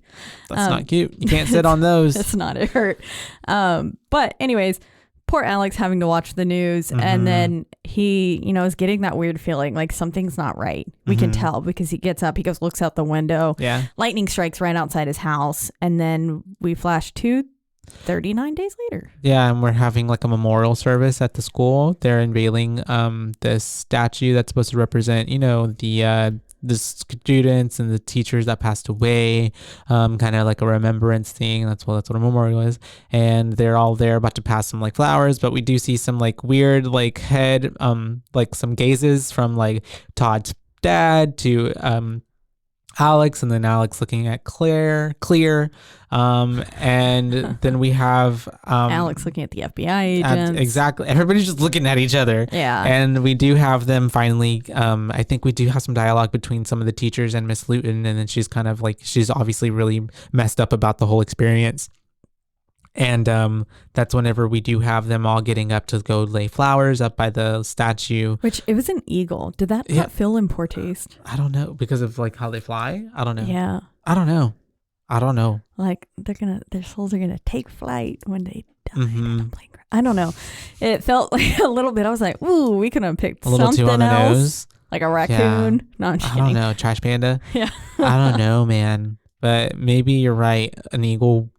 That's not cute. You can't sit on those. It's not. It hurt. But anyways, poor Alex having to watch the news, and then he, is getting that weird feeling like something's not right. We can tell because he gets up, he goes, looks out the window. Yeah. Lightning strikes right outside his house, and then we flash to 39 days later. Yeah, and we're having like a memorial service at the school. They're unveiling this statue that's supposed to represent, the students and the teachers that passed away, kind of like a remembrance thing. That's what a memorial is. And they're all there about to pass some like flowers, but we do see some like weird like head, like some gazes from like Todd's dad to Alex, and then Alex looking at Clear, and then we have Alex looking at the FBI agents. Exactly. Everybody's just looking at each other. Yeah. And we do have them finally, I think we do have some dialogue between some of the teachers and Miss Luton, and then she's kind of like, she's obviously really messed up about the whole experience. And that's whenever we do have them all getting up to go lay flowers up by the statue. Which, it was an eagle. Did that not feel in poor taste? I don't know, because of like how they fly. I don't know. Yeah. I don't know. Like their souls are gonna take flight when they die. I don't know. It felt like a little bit. I was like, ooh, we could have picked a little something too on the else, nose. like a raccoon. Yeah. No, I'm just I kidding. don't know. Trash panda. Yeah. I don't know, man. But maybe you're right. An eagle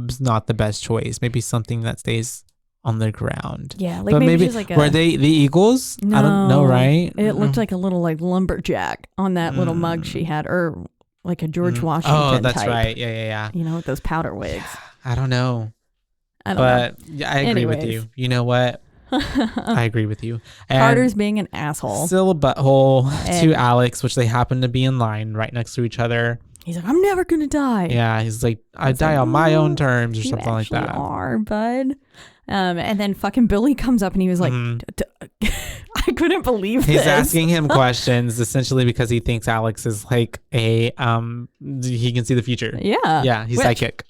is not the best choice. Maybe something that stays on the ground. Yeah, like but maybe just like were they the eagles? No, I don't know, right? It looked like a little like lumberjack on that little mug she had, or like a George Washington. Oh, that's type. right. Yeah. With those powder wigs. I don't know. I don't know. But I agree with you. You know what? I agree with you. And Carter's being an asshole. Still a butthole to Alex, which they happen to be in line right next to each other. He's like, I'm never going to die. Yeah, he's like, I die on my own terms or something like that. You are, bud. And then fucking Billy comes up and he was like, I couldn't believe He's this. asking him questions essentially because he thinks Alex is like he can see the future. Yeah. Yeah, he's psychic.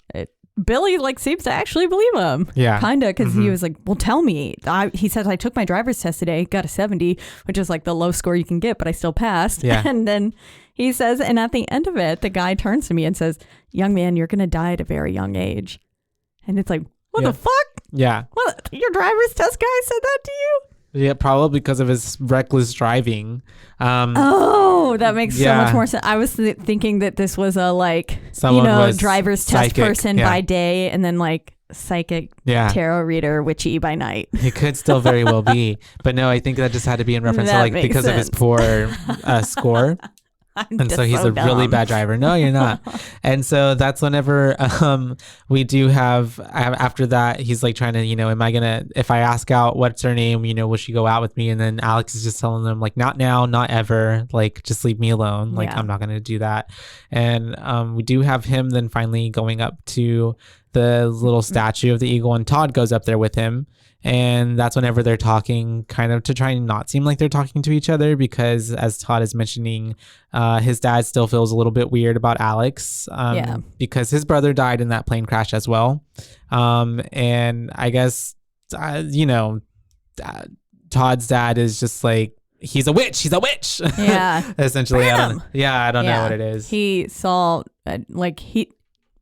Billy like seems to actually believe him. Yeah. Kind of, because he was like, well, tell me. He says, I took my driver's test today, got a 70, which is like the low score you can get, but I still passed. Yeah. And then he says, and at the end of it, the guy turns to me and says, young man, you're going to die at a very young age. And it's like, what the fuck? Yeah. What? Your driver's test guy said that to you? Yeah, probably because of his reckless driving. That makes so much more sense. I was thinking that this was a driver's test person by day, and then like psychic tarot reader witchy by night. It could still very well be, but no, I think that just had to be in reference to like because of his poor score. And so he's a really bad driver. No, you're not. And so that's whenever we do have, after that, he's like trying to, am I going to, if I ask out what's her name, will she go out with me? And then Alex is just telling them like, not now, not ever. Like, just leave me alone. Like, I'm not going to do that. And we do have him then finally going up to the little statue of the eagle, and Todd goes up there with him. And that's whenever they're talking, kind of to try and not seem like they're talking to each other, because as Todd is mentioning, his dad still feels a little bit weird about Alex, because his brother died in that plane crash as well. And I guess, Todd's dad is just like, he's a witch. Yeah. Essentially. I don't know what it is. He saw,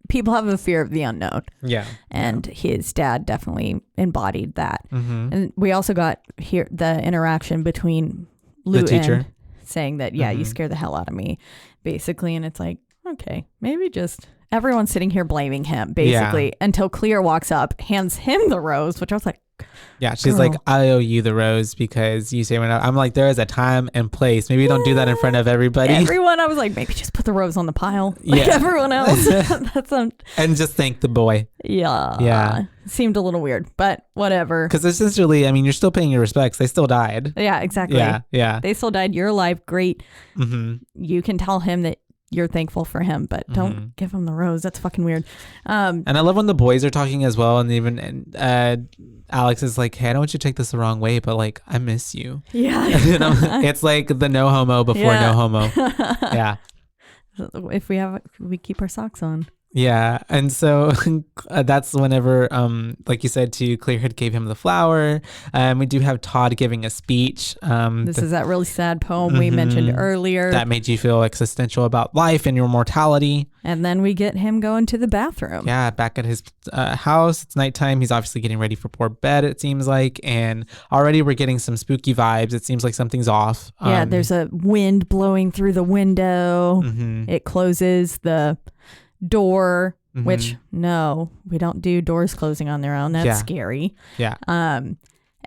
people have a fear of the unknown. Yeah. And his dad definitely embodied that. Mm-hmm. And we also got here the interaction between Lou the teacher and saying that, you scare the hell out of me, basically. And it's like, okay, maybe just everyone's sitting here blaming him, basically, until Clear walks up, hands him the rose, which I was like, yeah, she's like, I owe you the rose because you say, I'm like, there is a time and place. Maybe don't do that in front of everybody. Everyone, I was like, maybe just put the rose on the pile like everyone else. And just thank the boy. Yeah. Seemed a little weird, but whatever. Because essentially, you're still paying your respects. They still died. Yeah, exactly. Yeah. They still died. You're alive. Great. Mm-hmm. You can tell him that you're thankful for him, but don't give him the rose. That's fucking weird. And I love when the boys are talking as well, and even Alex is like, hey, I don't want you to take this the wrong way, but like, I miss you. Yeah. It's like the no homo before no homo. Yeah. If we keep our socks on. Yeah. And so that's whenever, like you said, Clearhead gave him the flower. We do have Todd giving a speech. This is that really sad poem we mentioned earlier. That made you feel existential about life and your mortality. And then we get him going to the bathroom. Yeah, back at his house. It's nighttime. He's obviously getting ready for poor bed, it seems like. And already we're getting some spooky vibes. It seems like something's off. Yeah, there's a wind blowing through the window. It closes the door, which no, we don't do doors closing on their own. That's scary. Yeah. And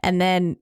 then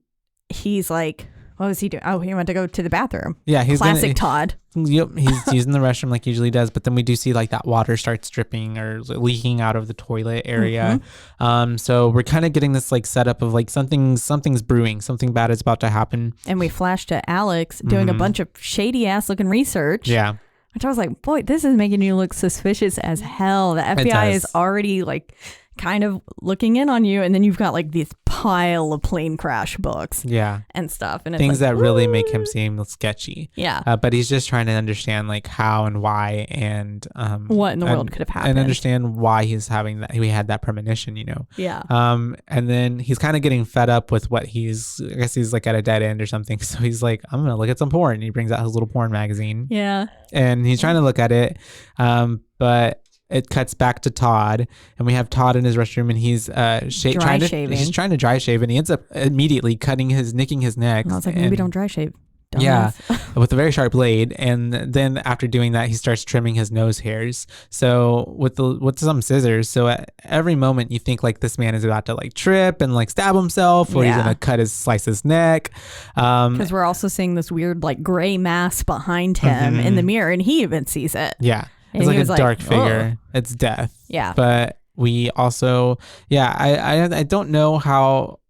he's like, what was he doing? Oh, he went to go to the bathroom. Yeah, he's classic Todd. Yep, he's using the restroom like he usually does, but then we do see like that water starts dripping or leaking out of the toilet area. So we're kind of getting this like setup of like something's brewing, something bad is about to happen. And we flash to Alex doing a bunch of shady ass looking research. Yeah. Which I was like, boy, this is making you look suspicious as hell. The FBI is already like kind of looking in on you. And then you've got like this pile of plane crash books and stuff. And it's things like, that really make him seem sketchy. Yeah. But he's just trying to understand like how and why and what in the world could have happened. And understand why he's having that. He had that premonition, Yeah. And then he's kind of getting fed up with what I guess he's like at a dead end or something. So he's like, I'm going to look at some porn. And he brings out his little porn magazine. Yeah. And he's trying to look at it. But it cuts back to Todd, and we have Todd in his restroom, and he's he's trying to dry shave, and he ends up immediately nicking his neck. And I was like, maybe don't dry shave. Dumbass. Yeah, with a very sharp blade. And then after doing that, he starts trimming his nose hairs. So with some scissors. So at every moment you think like this man is about to like trip and like stab himself, or he's gonna slice his neck. Because we're also seeing this weird like gray mass behind him in the mirror, and he even sees it. Yeah. And it's like a dark figure. Oh. It's death. Yeah. But we also, I don't know how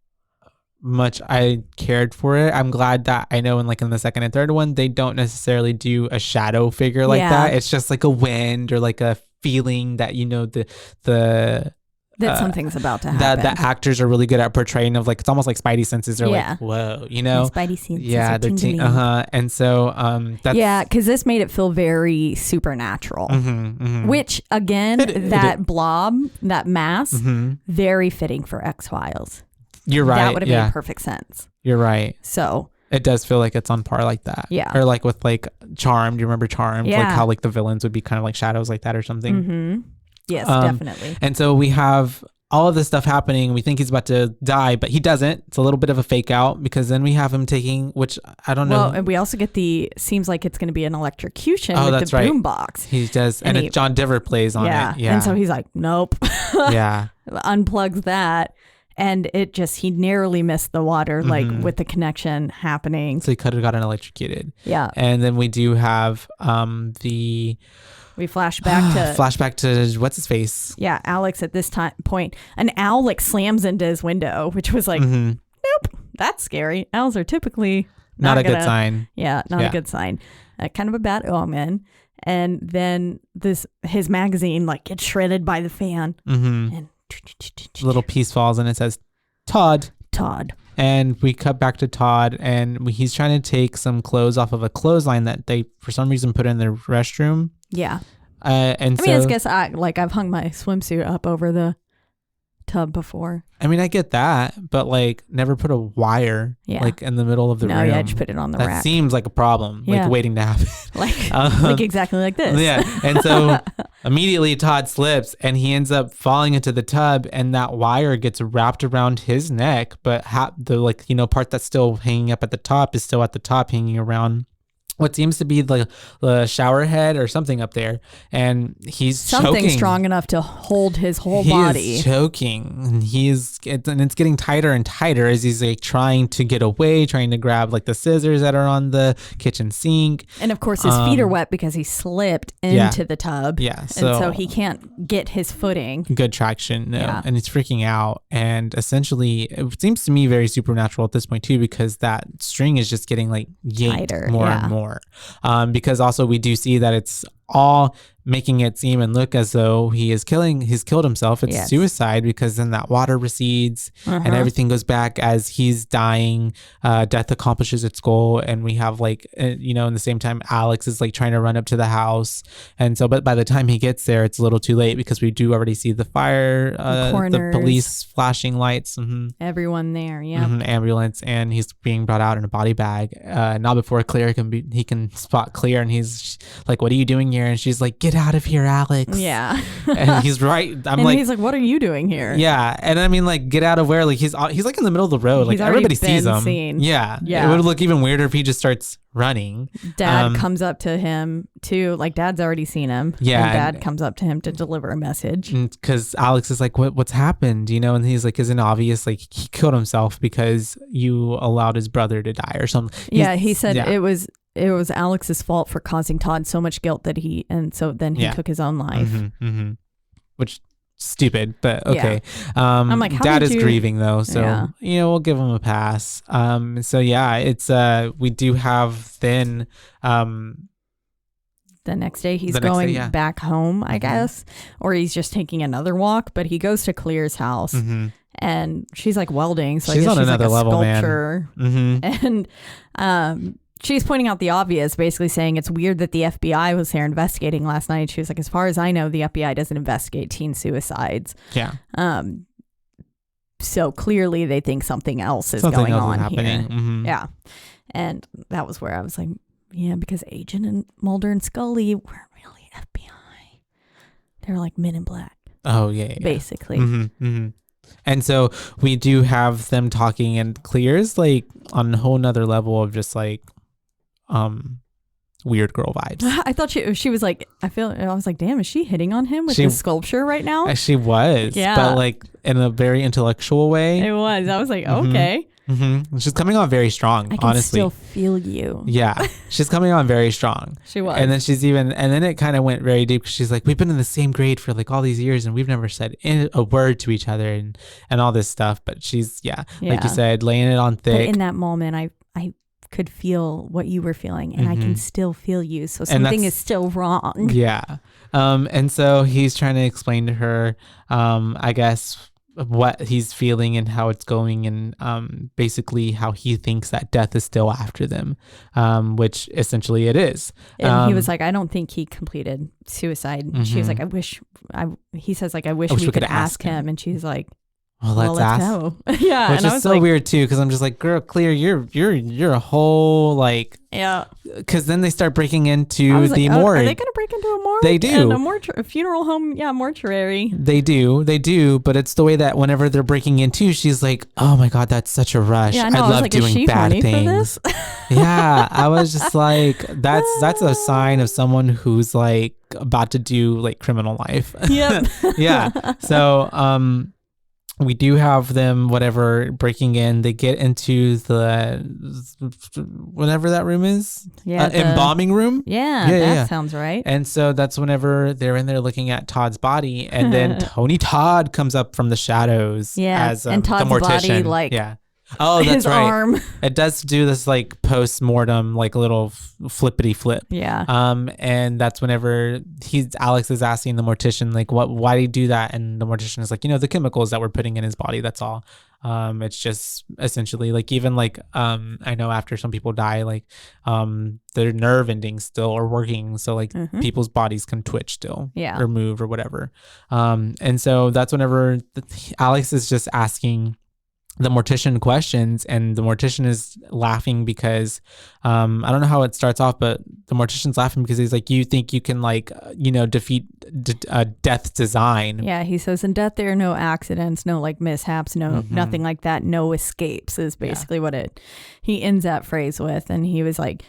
much I cared for it. I'm glad that I know in the second and third one, they don't necessarily do a shadow figure like that. It's just like a wind or like a feeling that, that something's about to happen. That the actors are really good at portraying of like, it's almost like Spidey senses are like, whoa, Spidey senses. Yeah, they're and so that's because this made it feel very supernatural. Which again, blob, that mass, very fitting for X-Files. You're right. That would have made perfect sense. You're right. So it does feel like it's on par like that. Yeah. Or like with like Charmed. Do you remember Charmed? Yeah. Like how like the villains would be kind of like shadows like that or something. Yes, definitely. And so we have all of this stuff happening. We think he's about to die, but he doesn't. It's a little bit of a fake out because then we have him taking, which I don't know. Well, and we also get seems like it's going to be an electrocution with the boombox. He does. And John Denver plays on it. Yeah. And so he's like, nope. Yeah. Unplugs that. And he narrowly missed the water, like with the connection happening. So he could have gotten electrocuted. Yeah. And then we do have we flash back to what's his face? Yeah, Alex at this point. An owl like slams into his window, which was like, nope, that's scary. Owls are typically not a good sign. Yeah, not a good sign. Kind of a bad omen. And then his magazine like gets shredded by the fan. And a little piece falls and it says Todd. And we cut back to Todd, and he's trying to take some clothes off of a clothesline that they for some reason put in their restroom. Yeah. And I guess I've hung my swimsuit up over the tub before. I mean, I get that, but like never put a wire like in the middle of the room. No, yeah, just put it on the rack. That seems like a problem, like waiting to happen. like exactly like this. Yeah. And so immediately Todd slips and he ends up falling into the tub, and that wire gets wrapped around his neck, but the part that's still hanging up at the top is still at the top, hanging around what seems to be the shower head or something up there, and he's something choking. Strong enough to hold his whole body. He is choking, and it's getting tighter and tighter as he's like trying to get away, trying to grab like the scissors that are on the kitchen sink. And of course, his feet are wet because he slipped into the tub. Yeah, and so he can't get his footing. Good traction, and he's freaking out. And essentially, it seems to me very supernatural at this point too, because that string is just getting like yanked tighter, more and more. Because also we do see that it's all making it seem and look as though he's killed himself. It's suicide, because then that water recedes and everything goes back as he's dying. Death accomplishes its goal, and we have in the same time Alex is like trying to run up to the house, and so but by the time he gets there it's a little too late, because we do already see the fire, the police flashing lights, everyone there, ambulance, and he's being brought out in a body bag. Not before Claire he can spot Claire, and he's like, "What are you doing here?" And she's like, "Get out of here, Alex." Yeah. And he's right. He's like, "What are you doing here?" Yeah. And I mean, like, get out of where? Like, he's like in the middle of the road. Like, everybody sees him. Seen. Yeah. It would look even weirder if he just starts running. Dad comes up to him too. Like, Dad's already seen him. Yeah. And Dad comes up to him to deliver a message. Because Alex is like, what's happened? And he's like, isn't it obvious? Like, he killed himself because you allowed his brother to die or something. He said it was Alex's fault for causing Todd so much guilt that he took his own life. Which stupid, but okay. I'm like, Dad is grieving though, so we'll give him a pass. It's we do have then the next day he's going back home, I guess, or he's just taking another walk, but he goes to Claire's house. And she's like welding, so she's I guess she's like a level, sculptor. And she's pointing out the obvious, basically saying it's weird that the FBI was there investigating last night. She was like, as far as I know, the FBI doesn't investigate teen suicides. Yeah. So clearly they think something else is going on happening here. Yeah. And that was where I was like, yeah, because Agent and Mulder and Scully weren't really FBI. They were like Men in Black. Oh, yeah. Basically. And so we do have them talking, and Claire's like on a whole nother level of just like weird girl vibes. I thought she was like, I was like, damn, is she hitting on him with his sculpture right now? She was, but like in a very intellectual way. It was. I was like, okay. She's coming on very strong, I can honestly. Still feel you. Yeah, she's coming on very strong. She was. And then it kind of went very deep, because she's like, we've been in the same grade for like all these years and we've never said a word to each other and all this stuff. But she's, like you said, laying it on thick. But in that moment, I could feel what you were feeling, and I can still feel you. So something is still wrong. Yeah. And so he's trying to explain to her, I guess, what he's feeling and how it's going, and basically how he thinks that death is still after them, which essentially it is. And he was like, I don't think he completed suicide. And she was like, he says like, I wish we could ask him. And she's like, well, let's ask. Go. Yeah. Which is so weird too, because I'm just like, girl, Claire, you're a whole like. Yeah. Because then they start breaking into the morgue. Are they going to break into a morgue? They do. And a funeral home, mortuary. They do. But it's the way that whenever they're breaking into, she's like, oh my God, that's such a rush. Yeah, I love doing bad things. Yeah. I was just like, that's a sign of someone who's like about to do like criminal life. Yep. Yeah. So, we do have them, whatever, breaking in. They get into the whatever that room is. Yeah. Embalming room. Yeah, that sounds right. And so that's whenever they're in there looking at Todd's body, and then Tony Todd comes up from the shadows. Yeah, as and Todd's the mortician. body, yeah. Oh, that's his right. arm. It does do this like post-mortem, like little flippity flip. Yeah. And that's whenever Alex is asking the mortician, like, why do you do that? And the mortician is like, the chemicals that we're putting in his body, that's all. It's just essentially like, even like, I know after some people die, like, their nerve endings still are working. So like people's bodies can twitch still, or move or whatever. And so that's whenever Alex is just asking the mortician questions, and the mortician is laughing because I don't know how it starts off, but the mortician's laughing because he's like, you think you can like defeat death's design. Yeah, he says in death there are no accidents, no like mishaps, no nothing like that, no escapes is basically what he ends that phrase with. And he was like,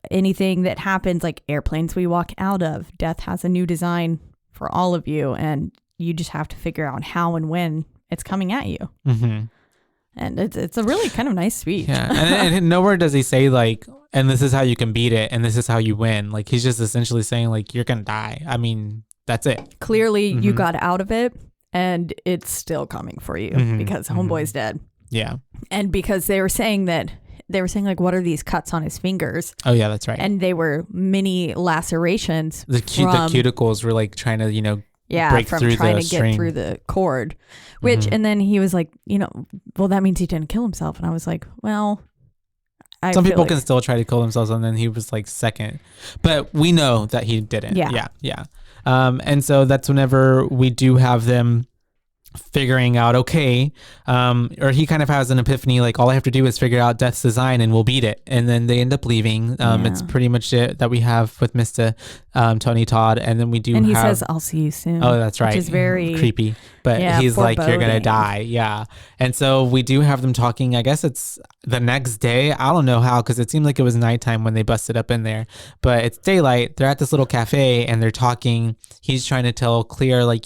anything that happens, like airplanes we walk out of, death has a new design for all of you, and you just have to figure out how and when it's coming at you. And it's a really kind of nice speech. Yeah. And nowhere does he say like, and this is how you can beat it, and this is how you win. Like, he's just essentially saying like, you're gonna die. I mean, that's it. Clearly you got out of it, and it's still coming for you because homeboy's dead. Yeah. And because they were saying like, what are these cuts on his fingers? Oh yeah, that's right. And they were mini lacerations. The cuticles were like trying to break from through trying the to string. get through the cord, which, and then he was like, well, that means he didn't kill himself. And I was like, well, some people can still try to kill themselves, and then he was like second, but we know that he didn't. Yeah. And so that's whenever we do have them figuring out, okay, or he kind of has an epiphany, like, all I have to do is figure out death's design and we'll beat it. And then they end up leaving. It's pretty much it that we have with Mr. Tony Todd. And then we do and he says, I'll see you soon. Oh, that's right. Which is very creepy, but he's like, you're gonna die. Yeah. And so we do have them talking, I guess it's the next day. I don't know how, because it seemed like it was nighttime when they busted up in there, but it's daylight. They're at this little cafe and they're talking. He's trying to tell Claire, like,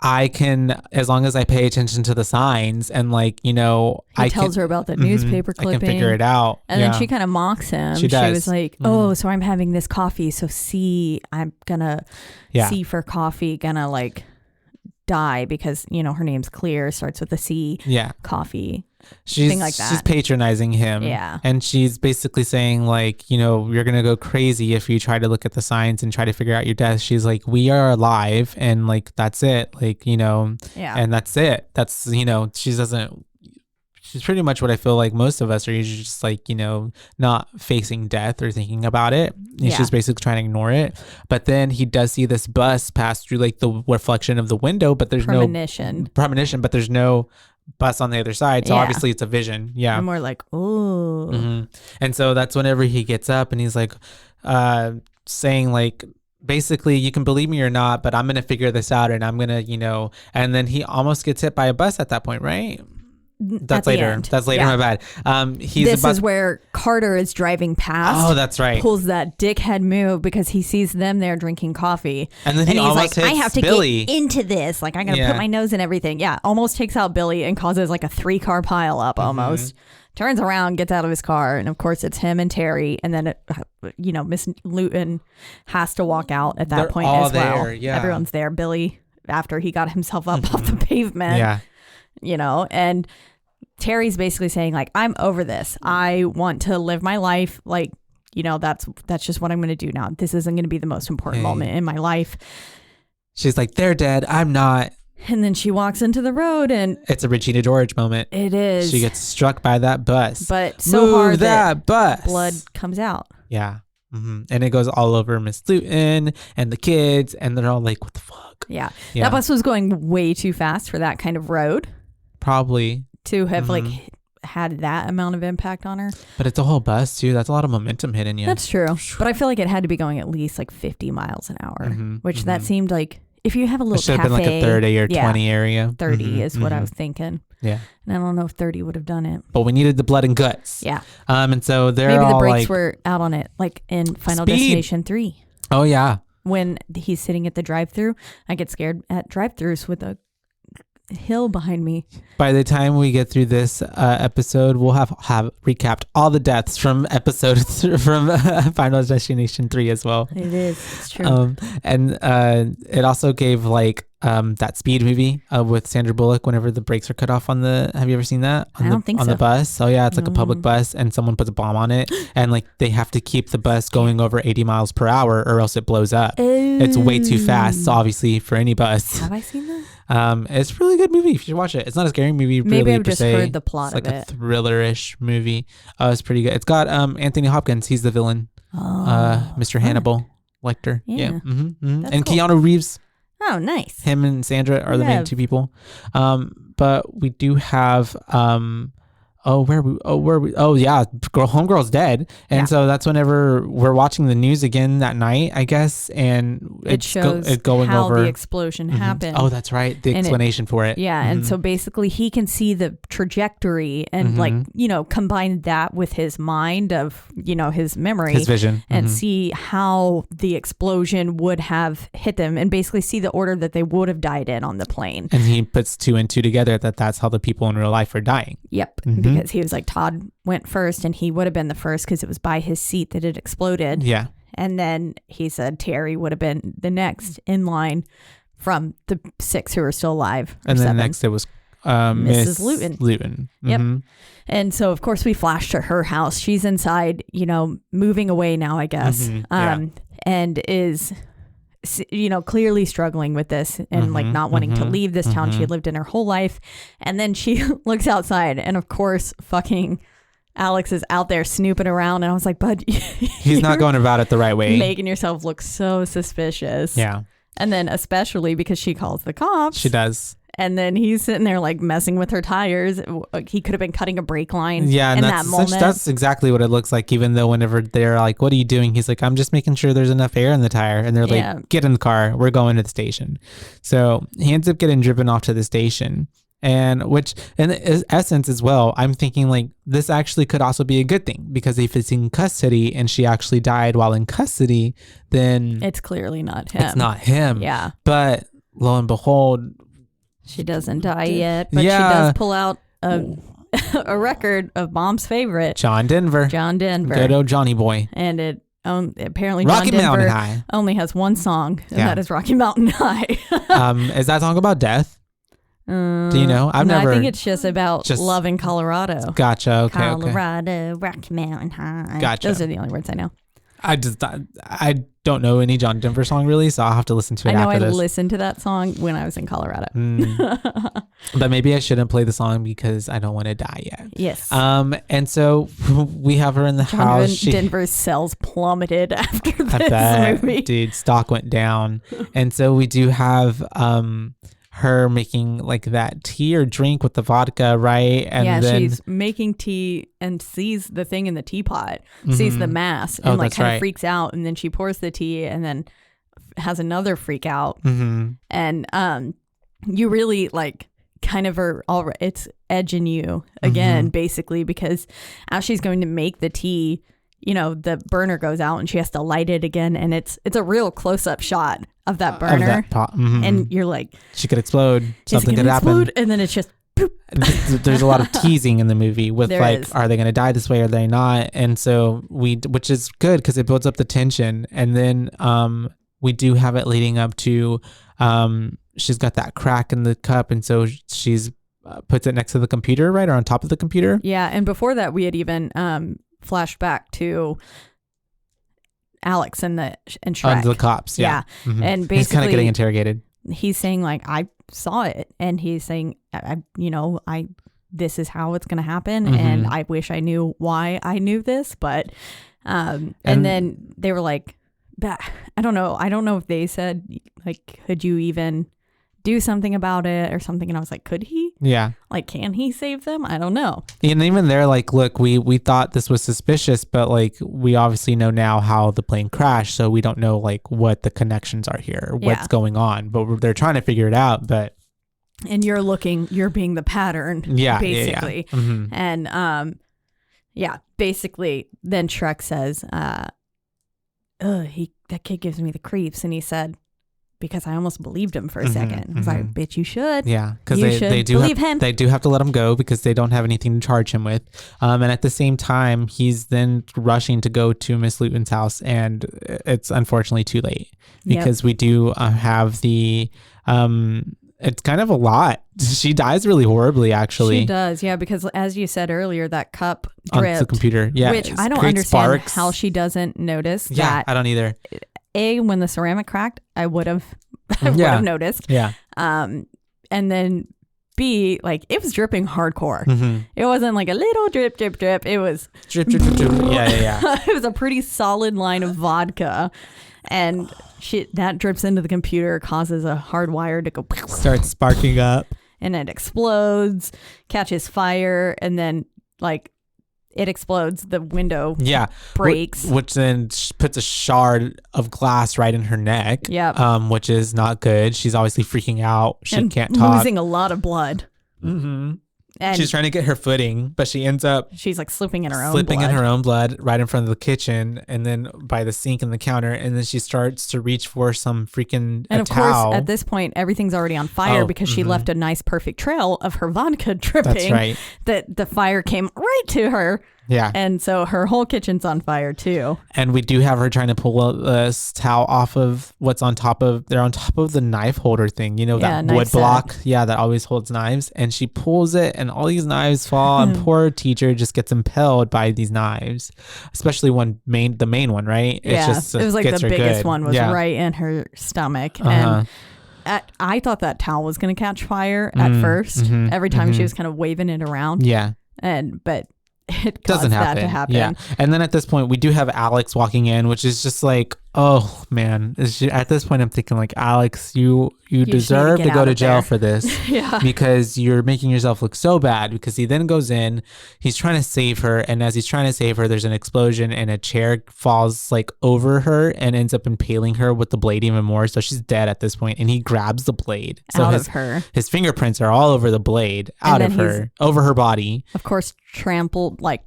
I can, as long as I pay attention to the signs, and like, he tells her about the newspaper clipping. I can figure it out. And then she kind of mocks him. She does. She was like, oh, so I'm having this coffee. So C, I'm gonna C for coffee, gonna like die because, her name's Clear, starts with a C. Yeah. Coffee. She's like that. She's patronizing him. Yeah. And she's basically saying like, you're going to go crazy if you try to look at the signs and try to figure out your death. She's like, we are alive, and like, that's it. Like, and that's it. That's, she's pretty much what I feel like most of us are usually just like, not facing death or thinking about it. He's just basically trying to ignore it. But then he does see this bus pass through like the reflection of the window, but there's no premonition, but there's no bus on the other side. So obviously it's a vision. Yeah. And we're like, ooh. And so that's whenever he gets up and he's like, saying like, basically, you can believe me or not, but I'm going to figure this out, and I'm going to, and then he almost gets hit by a bus at that point, right? That's later. That's later. My bad. This is where Carter is driving past. Oh, that's right. Pulls that dickhead move because he sees them there drinking coffee. And then he's like, hits I have to Billy. get into this. Like, I'm going to put my nose in everything. Yeah. Almost takes out Billy and causes like a 3-car pile up almost. Turns around, gets out of his car. And of course, it's him and Terry. And then, Miss Luton has to walk out at that point as well. There, yeah. Everyone's there. Billy, after he got himself up off the pavement. Yeah. And Terry's basically saying like, I'm over this. I want to live my life. Like, that's just what I'm going to do now. This isn't going to be the most important moment in my life. She's like, they're dead. I'm not. And then she walks into the road, and it's a Regina George moment. It is. She gets struck by that bus. But so hard that bus. Blood comes out. Yeah. And it goes all over Miss Luton and the kids, and they're all like, what the fuck? Yeah. That bus was going way too fast for that kind of road. Probably. To have like had that amount of impact on her. But it's a whole bus too. That's a lot of momentum hitting you. That's true. But I feel like it had to be going at least like 50 miles an hour, which that seemed like, if you have a little cafe. It should have been like a 30 or 20 area. 30 is what I was thinking. Yeah. And I don't know if 30 would have done it. But we needed the blood and guts. Yeah. And so they're maybe all the brakes like, were out on it, like in Final Destination 3. Oh, yeah. when he's sitting at the drive-thru. I get scared at drive-thrus with a hill behind me. By the time we get through this episode, we'll have recapped all the deaths from from Final Destination 3 as well. It is. It's true. And it also gave like that Speed movie with Sandra Bullock whenever the brakes are cut off on the. Have you ever seen that? I don't think so. On the bus. So yeah, it's like a public bus, and someone puts a bomb on it, and like they have to keep the bus going over 80 miles per hour, or else it blows up. It's way too fast, obviously, for any bus. Have I seen that? It's a really good movie. You should watch it. It's not a scary movie. Maybe really, I've just heard the plot of it. It's like a thriller-ish movie. It's pretty good. It's got Anthony Hopkins. He's the villain. Mr. Hannibal Lecter. Yeah. And cool. Keanu Reeves. Oh, nice. Him and Sandra are the main two people. But we do have homegirl's dead. And so that's whenever we're watching the news again that night, I guess, and it shows going how over the explosion happened. Oh, that's right. The explanation for it. Yeah. And so basically he can see the trajectory and combine that with his mind of, his memory, his vision, and see how the explosion would have hit them, and basically see the order that they would have died in on the plane. And he puts 2 and 2 together that's how the people in real life are dying. Yep. Because he was like, Todd went first, and he would have been the first because it was by his seat that it exploded. Yeah. And then he said Terry would have been the next in line from the 6 who are still alive. And then next it was Mrs. Luton. Luton. Yep. And so, of course, we flash to her house. She's inside, moving away now, I guess, and is, clearly struggling with this and like not wanting to leave this town she had lived in her whole life. And then she looks outside, and of course, fucking Alex is out there snooping around. And I was like, bud, he's not going about it the right way. Making yourself look so suspicious. Yeah. And then especially because she calls the cops. She does. And then he's sitting there like messing with her tires. He could have been cutting a brake line. Yeah, and that's exactly what it looks like. Even though whenever they're like, "What are you doing?" He's like, "I'm just making sure there's enough air in the tire." And they're like, "Get in the car. We're going to the station." So he ends up getting driven off to the station, and which in essence as well, I'm thinking like this actually could also be a good thing, because if it's in custody and she actually died while in custody, then it's clearly not him. It's not him. Yeah. But lo and behold, she doesn't die yet, but she does pull out a record of Mom's favorite, John Denver. Good old Johnny Boy. And it apparently Rocky John Denver Mountain High only has one song, and that is Rocky Mountain High. Is that song about death? Do you know? I think it's just about love in Colorado. Gotcha. Okay. Colorado, Rocky Mountain High. Gotcha. Those are the only words I know. I don't know any John Denver song really, so I'll have to listen to it after this. I listened to that song when I was in Colorado. But maybe I shouldn't play the song because I don't want to die yet. Yes. And so we have her in the house. Denver's sales plummeted after this movie. Dude, stock went down. And so we do have her making like that tea or drink with the vodka, right? And then she's making tea and sees the thing in the teapot, sees the mass, and kind of freaks out. And then she pours the tea and then has another freak out. And you really like kind of are it's edging you again, basically, because as she's going to make the tea, the burner goes out and she has to light it again, and it's a real close-up shot of that burner, of that pot. And you're like, she could explode, something could happen, and then it's just poop. There's a lot of teasing in the movie with are they going to die this way, or are they not? And so which is good because it builds up the tension. And then we do have it leading up to she's got that crack in the cup, and so she's puts it next to the computer, right, or on top of the computer. Yeah, and before that we had even flashed back to Alex and Shrek. The cops, yeah. And basically he's kind of getting interrogated. He's saying like, I saw it, and he's saying, this is how it's going to happen, and I wish I knew why I knew this, but and then they were like, I don't know if they said like, could you even do something about it or something? And I was like, could he? Yeah. Like, can he save them? I don't know. And even they're like, look, we thought this was suspicious, but like we obviously know now how the plane crashed, so we don't know like what the connections are here, what's going on, but they're trying to figure it out. But and you're being the pattern, basically. And basically then Shrek says, that kid gives me the creeps. And he said, because I almost believed him for a second. I was like, bitch, you should. Yeah, because they do they do have to let him go because they don't have anything to charge him with. And at the same time, he's then rushing to go to Miss Luton's house, and it's unfortunately too late because we do have the it's kind of a lot. She dies really horribly, actually. She does, yeah, because as you said earlier, that cup dripped. On the computer, yeah. Which I don't understand how she doesn't notice that. Yeah, I don't either. A, when the ceramic cracked, I would have noticed. Yeah. And then B, like, it was dripping hardcore. It wasn't like a little drip, drip, drip. It was drip, drip, drip, drip. Yeah. It was a pretty solid line of vodka. And that drips into the computer, causes a hard wire to go. Starts sparking up. And it explodes, catches fire, and then, like, it explodes. The window breaks. Which then puts a shard of glass right in her neck. Yeah. Which is not good. She's obviously freaking out. She can't talk. Losing a lot of blood. Mm-hmm. And she's trying to get her footing, but she ends up... She's like slipping in her own blood right in front of the kitchen and then by the sink and the counter. And then she starts to reach for some freaking And of towel. course, at this point, everything's already on fire because she left a nice, perfect trail of her vodka dripping. That's right. That the fire came right to her. Yeah. And so her whole kitchen's on fire too. And we do have her trying to pull this towel off of what's on top of, they're on top of the knife holder thing, you know, that wood block. Yeah, that always holds knives. And she pulls it and all these knives fall and poor teacher just gets impaled by these knives, especially the main one, right? Yeah, it was like the biggest one was right in her stomach. And I thought that towel was going to catch fire at first. Every time she was kind of waving it around. Yeah. But it doesn't that to happen. Yeah. And then at this point, we do have Alex walking in, which is just like, oh man. At this point, I'm thinking like, Alex, you deserve to go to jail for this. Because you're making yourself look so bad. Because he then goes in, he's trying to save her. And as he's trying to save her, there's an explosion and a chair falls like over her and ends up impaling her with the blade even more. So she's dead at this point. And he grabs the blade. So out of her. His fingerprints are all over the blade, out of her, over her body. Of course, trampled like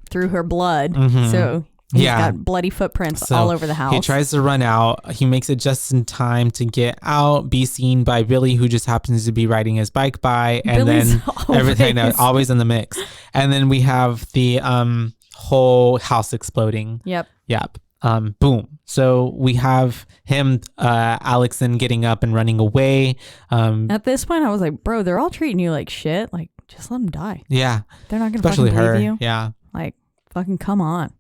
through her blood. So he's got bloody footprints all over the house. He tries to run out. He makes it just in time to get out, be seen by Billy, who just happens to be riding his bike by, and Billy's then everything always in the mix. And then we have the whole house exploding. Yep. Boom. So we have him, Alex, then getting up and running away. At this point, I was like, bro, they're all treating you like shit. Like, just let them die. Yeah. They're not going to fucking believe you. Yeah. Like, fucking come on.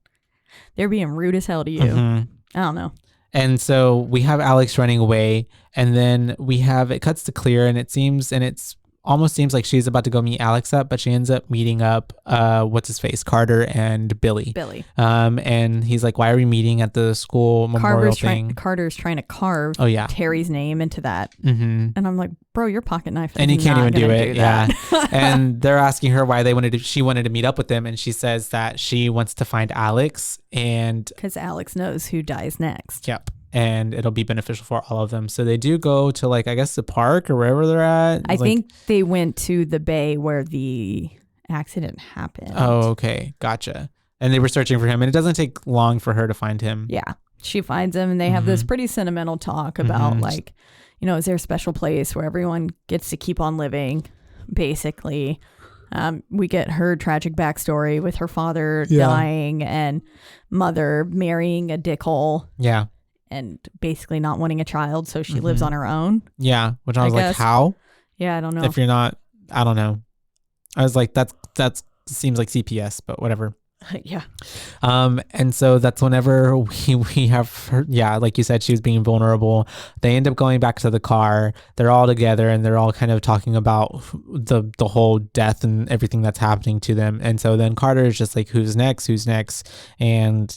They're being rude as hell to you. I don't know. And so we have Alex running away, and then it cuts to clear, and it's almost seems like she's about to go meet Alex up, but she ends up meeting up what's his face, Carter and Billy. And he's like, why are we meeting at the school memorial thing? Carter's trying to carve Terry's name into that. And I'm like, bro, your pocket knife and he can't even do it. And they're asking her why she wanted to meet up with them, and she says that she wants to find Alex, and because Alex knows who dies next. Yep. And it'll be beneficial for all of them. So they do go to, like, I guess the park or wherever they're at. I think they went to the bay where the accident happened. Oh, okay. Gotcha. And they were searching for him, and it doesn't take long for her to find him. Yeah. She finds him, and they have this pretty sentimental talk about like, you know, is there a special place where everyone gets to keep on living, basically. We get her tragic backstory with her father dying and mother marrying a dickhole. Yeah. And basically not wanting a child, so she lives on her own. Yeah, which I was like, how? Yeah, I don't know. If you're not, I don't know. I was like, that seems like CPS, but whatever. Yeah. And so that's whenever we have her, like you said, she was being vulnerable. They end up going back to the car. They're all together and they're all kind of talking about the whole death and everything that's happening to them. And so then Carter is just like, who's next? And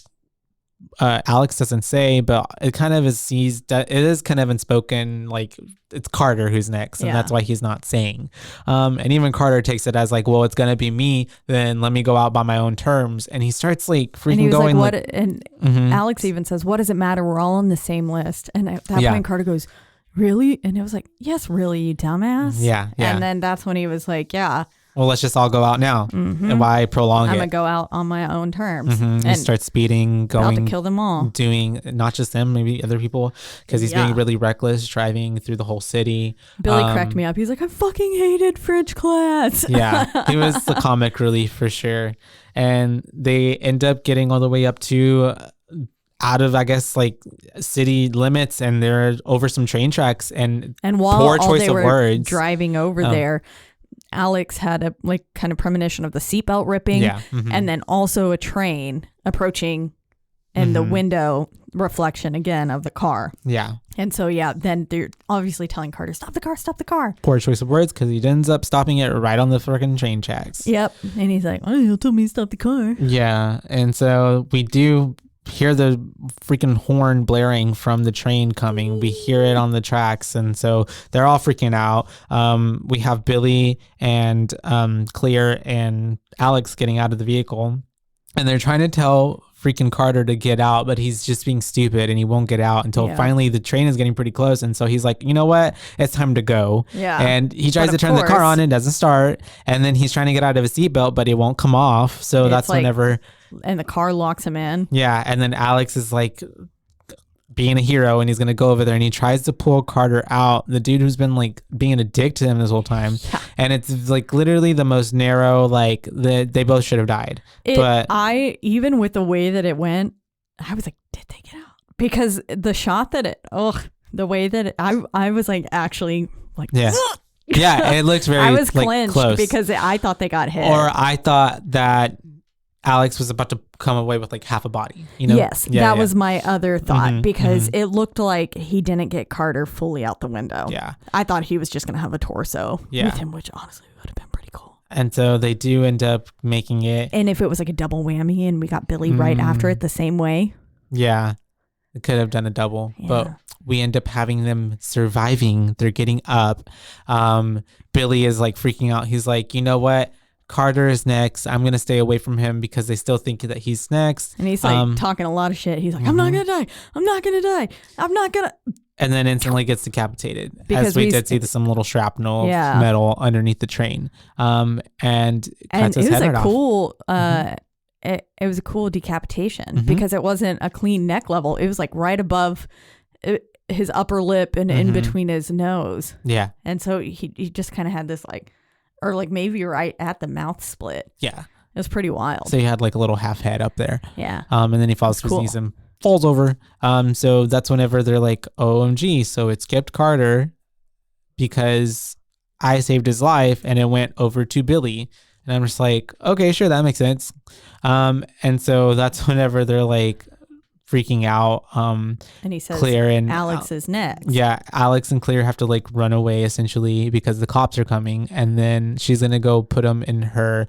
Alex doesn't say, but it kind of is, it is kind of unspoken, like it's Carter who's next, and that's why he's not saying. And even Carter takes it as like, well, it's gonna be me, then let me go out by my own terms. And he starts like freaking going like, what? And Alex even says, what does it matter? We're all on the same list. And at that point, Carter goes, really? And it was like, yes, really, you dumbass. Yeah. And then that's when he was like, yeah, well, let's just all go out now. And why prolong I'm it? gonna go out on my own terms And and start speeding, about going, to kill them all. doing not just them, maybe other people, because he's being really reckless, driving through the whole city. Billy cracked me up. He's like, I fucking hated French class. Yeah, he was the comic relief for sure. And they end up getting all the way up to out of, I guess, like city limits, and they're over some train tracks, and while poor all choice they of were words. driving over there, Alex had a like kind of premonition of the seatbelt ripping, and then also a train approaching, and the window reflection again of the car. Yeah. And so then they're obviously telling Carter, stop the car, stop the car. Poor choice of words, because he ends up stopping it right on the freaking train tracks. Yep. And he's like, oh, he'll tell me to stop the car. Yeah. And so we do hear the freaking horn blaring from the train coming. We hear it on the tracks, and so they're all freaking out. We have Billy and Clear and Alex getting out of the vehicle, and they're trying to tell freaking Carter to get out, but he's just being stupid and he won't get out until finally the train is getting pretty close. And so he's like, you know what, it's time to go. And he tries to turn the car on and doesn't start, and then he's trying to get out of his seatbelt, but it won't come off. So that's like, whenever, and the car locks him in. And then Alex is like being a hero, and he's gonna go over there, and he tries to pull Carter out, the dude who's been like being a dick to him this whole time. And it's like literally the most narrow, like they both should have died. But I, even with the way that it went, I was like, did they get out? Because the shot that the way that I was like, actually like, it looks very, I was like, clenched close, because I thought they got hit, or I thought that Alex was about to come away with like half a body, you know? Yes, that was my other thought, because it looked like he didn't get Carter fully out the window. I thought he was just going to have a torso with him, which honestly would have been pretty cool. And so they do end up making it. And if it was like a double whammy and we got Billy right after it the same way. Yeah, it could have done a double, but we end up having them surviving. They're getting up. Billy is like freaking out. He's like, you know what? Carter is next. I'm going to stay away from him because they still think that he's next. And he's like talking a lot of shit. He's like, I'm not going to die. I'm not going to die. I'm not going to. And then instantly gets decapitated, because we did see some little shrapnel of metal underneath the train. And cuts his head right off. It was a cool decapitation because it wasn't a clean neck level. It was like right above his upper lip and in between his nose. Yeah. And so he just kind of had this like, or like maybe right at the mouth split. Yeah. It was pretty wild. So he had like a little half head up there. Yeah. And then he falls to his knees and falls over. So that's whenever they're like, OMG. So it skipped Carter because I saved his life, and it went over to Billy. And I'm just like, okay, sure, that makes sense. And so that's whenever they're like freaking out. And he says, Clear and Alex is next. Yeah, Alex and Clear have to like run away essentially because the cops are coming, and then she's gonna go put him in her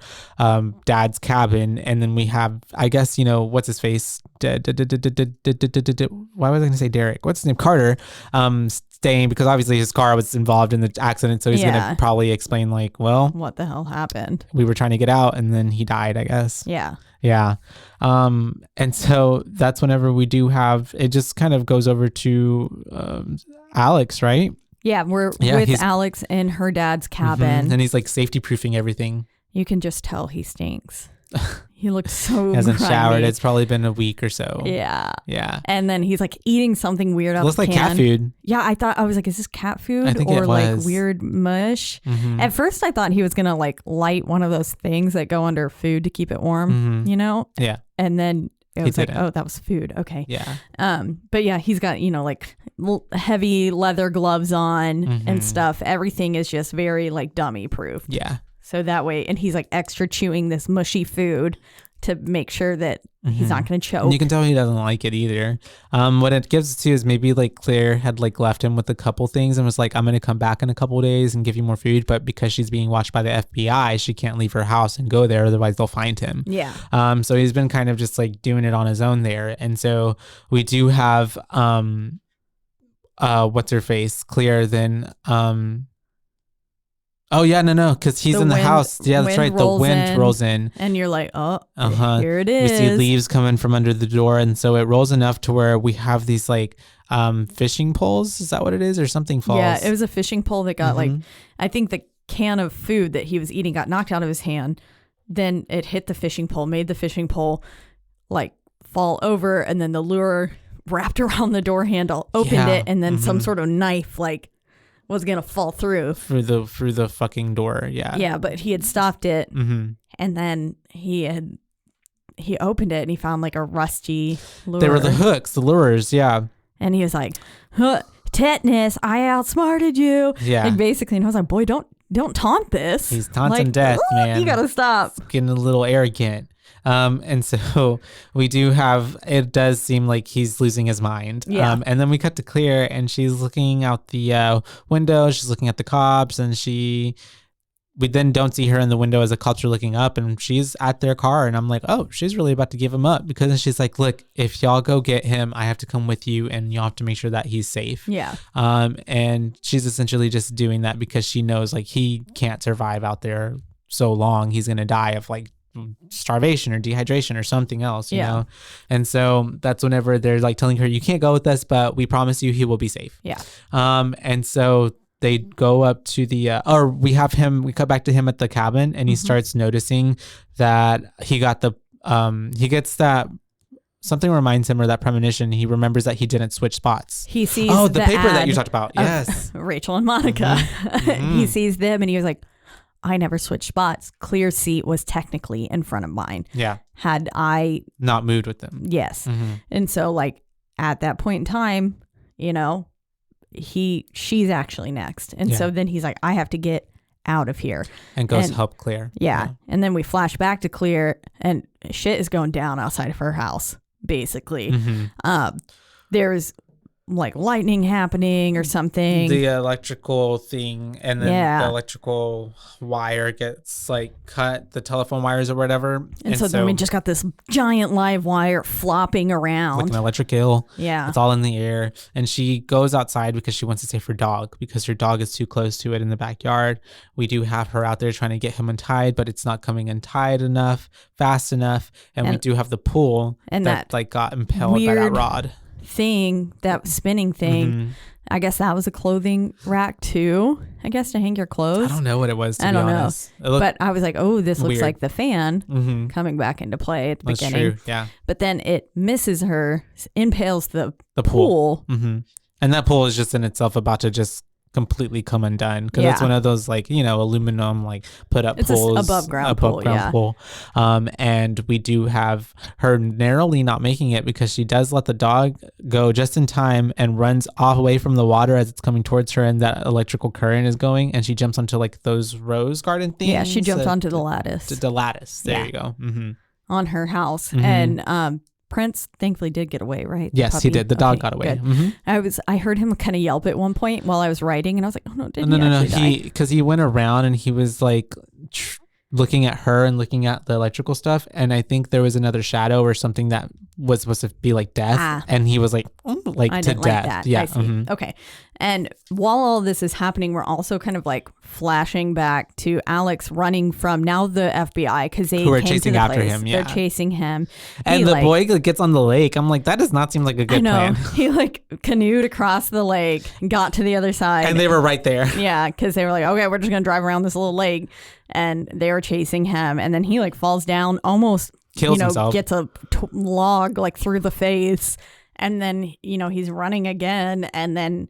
dad's cabin. And then we have, I guess, you know, what's his face? Why was I gonna say Derek? What's his name? Carter. Staying, because obviously his car was involved in the accident, so he's gonna probably explain like, well, what the hell happened? We were trying to get out, and then he died, I guess. Yeah. And so that's whenever we do have, it just kind of goes over to Alex, right? Yeah, we're with Alex in her dad's cabin. And he's like safety proofing everything. You can just tell he stinks. He looks so hasn't grimy. showered. It's probably been a week or so. Yeah. Yeah. And then he's like eating something weird out of the can. Looks like cat food. Yeah, I was like, is this cat food? I think or it like was. weird mush? At first I thought he was gonna like light one of those things that go under food to keep it warm, you know? Yeah. And then it was like, oh, that was food. Okay. Yeah. But yeah, he's got, you know, like heavy leather gloves on and stuff. Everything is just very like dummy proof. Yeah. So that way, and he's like extra chewing this mushy food to make sure that he's not going to choke. And you can tell he doesn't like it either. What it gives to is maybe like Claire had like left him with a couple things and was like, I'm going to come back in a couple days and give you more food. But because she's being watched by the FBI, she can't leave her house and go there. Otherwise they'll find him. Yeah. So he's been kind of just like doing it on his own there. And so we do have, what's her face? Claire then, oh yeah, no, because he's in the house. Yeah, that's right. The wind rolls in, and you're like, oh, here it is. We see is. leaves coming from under the door, and so it rolls enough to where we have these like fishing poles. Is that what it is, or something falls? Yeah, it was a fishing pole that got like, I think can of food that he was eating got knocked out of his hand. Then it hit the fishing pole, made the fishing pole like fall over, and then the lure wrapped around the door handle, opened it, and then some sort of knife like was gonna fall through the fucking door. Yeah, but he had stopped it, and then he opened it and he found like a rusty lure. They were the hooks, the lures. And he was like, tetanus, I outsmarted you. And basically, and I was like, boy, don't taunt this. He's taunting like, death, man. You gotta stop. It's getting a little arrogant. And so we do have, it does seem like he's losing his mind. And then we cut to Clear, and she's looking out the window. She's looking at the cops, and we then don't see her in the window as the cops are looking up, and she's at their car. And I'm like, oh, she's really about to give him up, because she's like, look, if y'all go get him, I have to come with you, and y'all have to make sure that he's safe. And she's essentially just doing that because she knows like he can't survive out there so long. He's going to die of like starvation or dehydration or something else, you know? And so that's whenever they're like telling her, you can't go with us, but we promise you he will be safe. And so they go up to the, we cut back to him at the cabin, and he starts noticing that he got he gets that, something reminds him, or that premonition. He remembers that he didn't switch spots. He sees the paper that you talked about. Yes. Rachel and Monica. He sees them and he was like, I never switched spots. Clear's seat was technically in front of mine. Had I not moved with them. Yes. And so like at that point in time, you know, she's actually next. And so then he's like, I have to get out of here. And goes help Clear. And then we flash back to Clear, and shit is going down outside of her house, basically. There's like lightning happening or something. The electrical thing, and then the electrical wire gets like cut, the telephone wires or whatever. And so then we just got this giant live wire flopping around. Like an electric eel. Yeah. It's all in the air. And she goes outside because she wants to save her dog, because her dog is too close to it in the backyard. We do have her out there trying to get him untied, but it's not coming untied fast enough. And we do have the pool that like got impaled by that rod. Thing, that spinning thing, I guess that was a clothing rack too, I guess, to hang your clothes. I don't know what it was, I don't know. But I was like, oh, this looks weird. like the fan coming back into play at the beginning. That's true, But then it misses her, impales the pool. And that pool is just in itself about to just completely come undone, because it's one of those like, you know, aluminum like put up pools, above ground pool. And we do have her narrowly not making it, because she does let the dog go just in time and runs off away from the water as it's coming towards her, and that electrical current is going, and she jumps onto like those rose garden things. She jumps onto the lattice. There you go. On her house. And Prince thankfully did get away, right? Yes, he did. The dog got away. I heard him kind of yelp at one point while I was writing, and I was like, oh no, did no, he die? Because he went around and he was like looking at her and looking at the electrical stuff, and I think there was another shadow or something that was supposed to be like death, and he was like I to didn't death. Like that. Okay. And while all this is happening, we're also kind of like flashing back to Alex running from now the FBI, because they are chasing after him. They're chasing him, and the boy gets on the lake. I'm like, that does not seem like a good plan. He like canoed across the lake, got to the other side, and they were right there. Yeah, because they were like, okay, we're just gonna drive around this little lake, and they were chasing him, and then he like falls down, almost kills himself, gets a log like through the face, and then he's running again, and then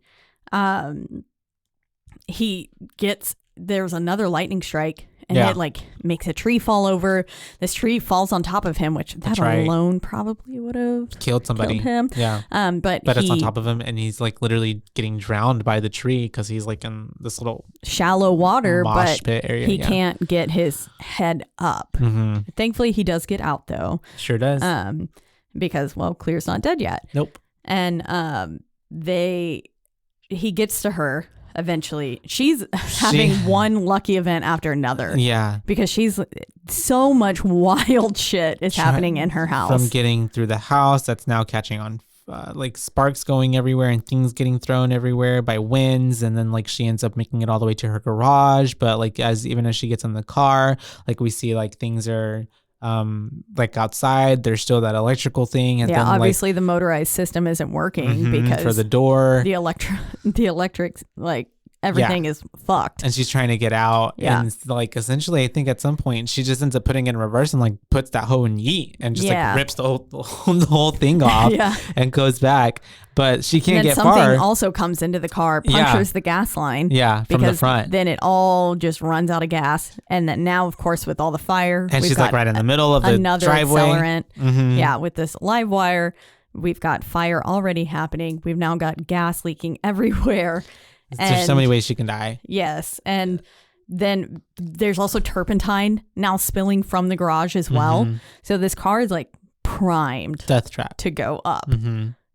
there's another lightning strike, and it like makes a tree fall over. This tree falls on top of him, which alone probably would have killed somebody. Killed him. Yeah. But it's on top of him, and he's like literally getting drowned by the tree, because he's like in this little shallow water, mosh but pit area. He can't get his head up. Thankfully, he does get out though. Sure does. Because Clear's not dead yet. Nope. And he gets to her eventually. She's having one lucky event after another. Yeah. Because she's so much wild shit is happening in her house. From getting through the house that's now catching on like sparks going everywhere and things getting thrown everywhere by winds, and then like she ends up making it all the way to her garage, but like even as she gets in the car, like we see like things are like outside there's still that electrical thing, and then obviously the motorized system isn't working because for the door the electric like everything is fucked. And she's trying to get out. Yeah. And like essentially, I think at some point she just ends up putting it in reverse and like puts that hoe in yeet and just like rips the whole thing off and goes back. But she can't get far. Something also comes into the car, punctures the gas line. Yeah, from the front. Then it all just runs out of gas. And then now, of course, with all the fire. And she's like right in the middle of the driveway. Accelerant. Yeah, with this live wire. We've got fire already happening. We've now got gas leaking everywhere. There's so many ways she can die. Yes. And then there's also turpentine now spilling from the garage as well. So this car is like primed. Death trap. To go up.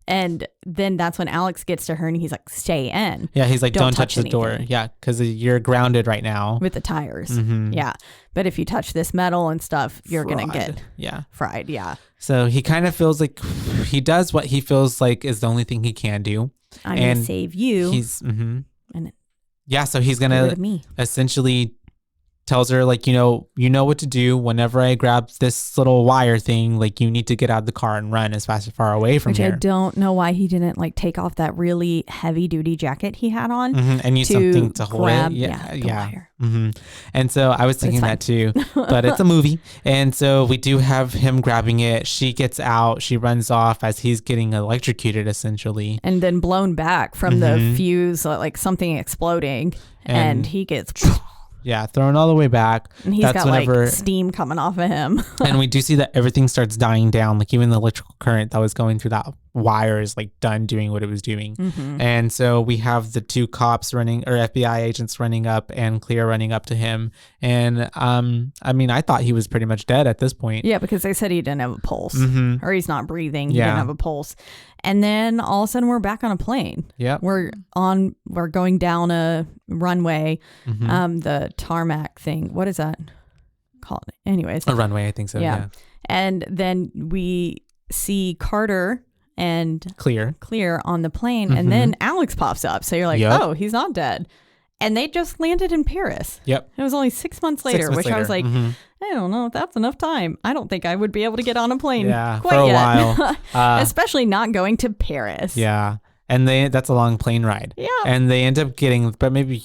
And then that's when Alex gets to her and he's like, stay in. Yeah, he's like, don't touch the door. Yeah, because you're grounded right now. With the tires. Yeah. But if you touch this metal and stuff, you're going to get fried. Yeah. So he kind of feels like he does what he feels like is the only thing he can do. I'm going to save you. He's, so he's going to essentially tells her like, you know what to do. Whenever I grab this little wire thing, like you need to get out of the car and run as fast as far away from here. Which I don't know why he didn't like take off that really heavy duty jacket he had on and use something to hold it. Yeah. And so I was thinking that too, but it's a movie. And so we do have him grabbing it. She gets out. She runs off as he's getting electrocuted essentially. And then blown back from the fuse, like something exploding. And he gets... Yeah, thrown all the way back. And he's got like steam coming off of him. And we do see that everything starts dying down. Like even the electrical current that was going through that wire is like done doing what it was doing. And so we have the two cops running, or FBI agents running up, and Clea running up to him. And I mean, I thought he was pretty much dead at this point. Yeah, because they said he didn't have a pulse, or he's not breathing. He didn't have a pulse. And then all of a sudden we're back on a plane. Yeah, we're going down a runway, the tarmac thing. What is that called? Anyways, a runway, I think so. Yeah. And then we see Carter and Clear on the plane, and then Alex pops up. So you're like, oh, he's not dead. And they just landed in Paris. Yep. It was only 6 months later, I was like, I don't know if that's enough time. I don't think I would be able to get on a plane quite for a yet. while. Especially not going to Paris. Yeah. And that's a long plane ride. Yeah. And they end up getting, but maybe,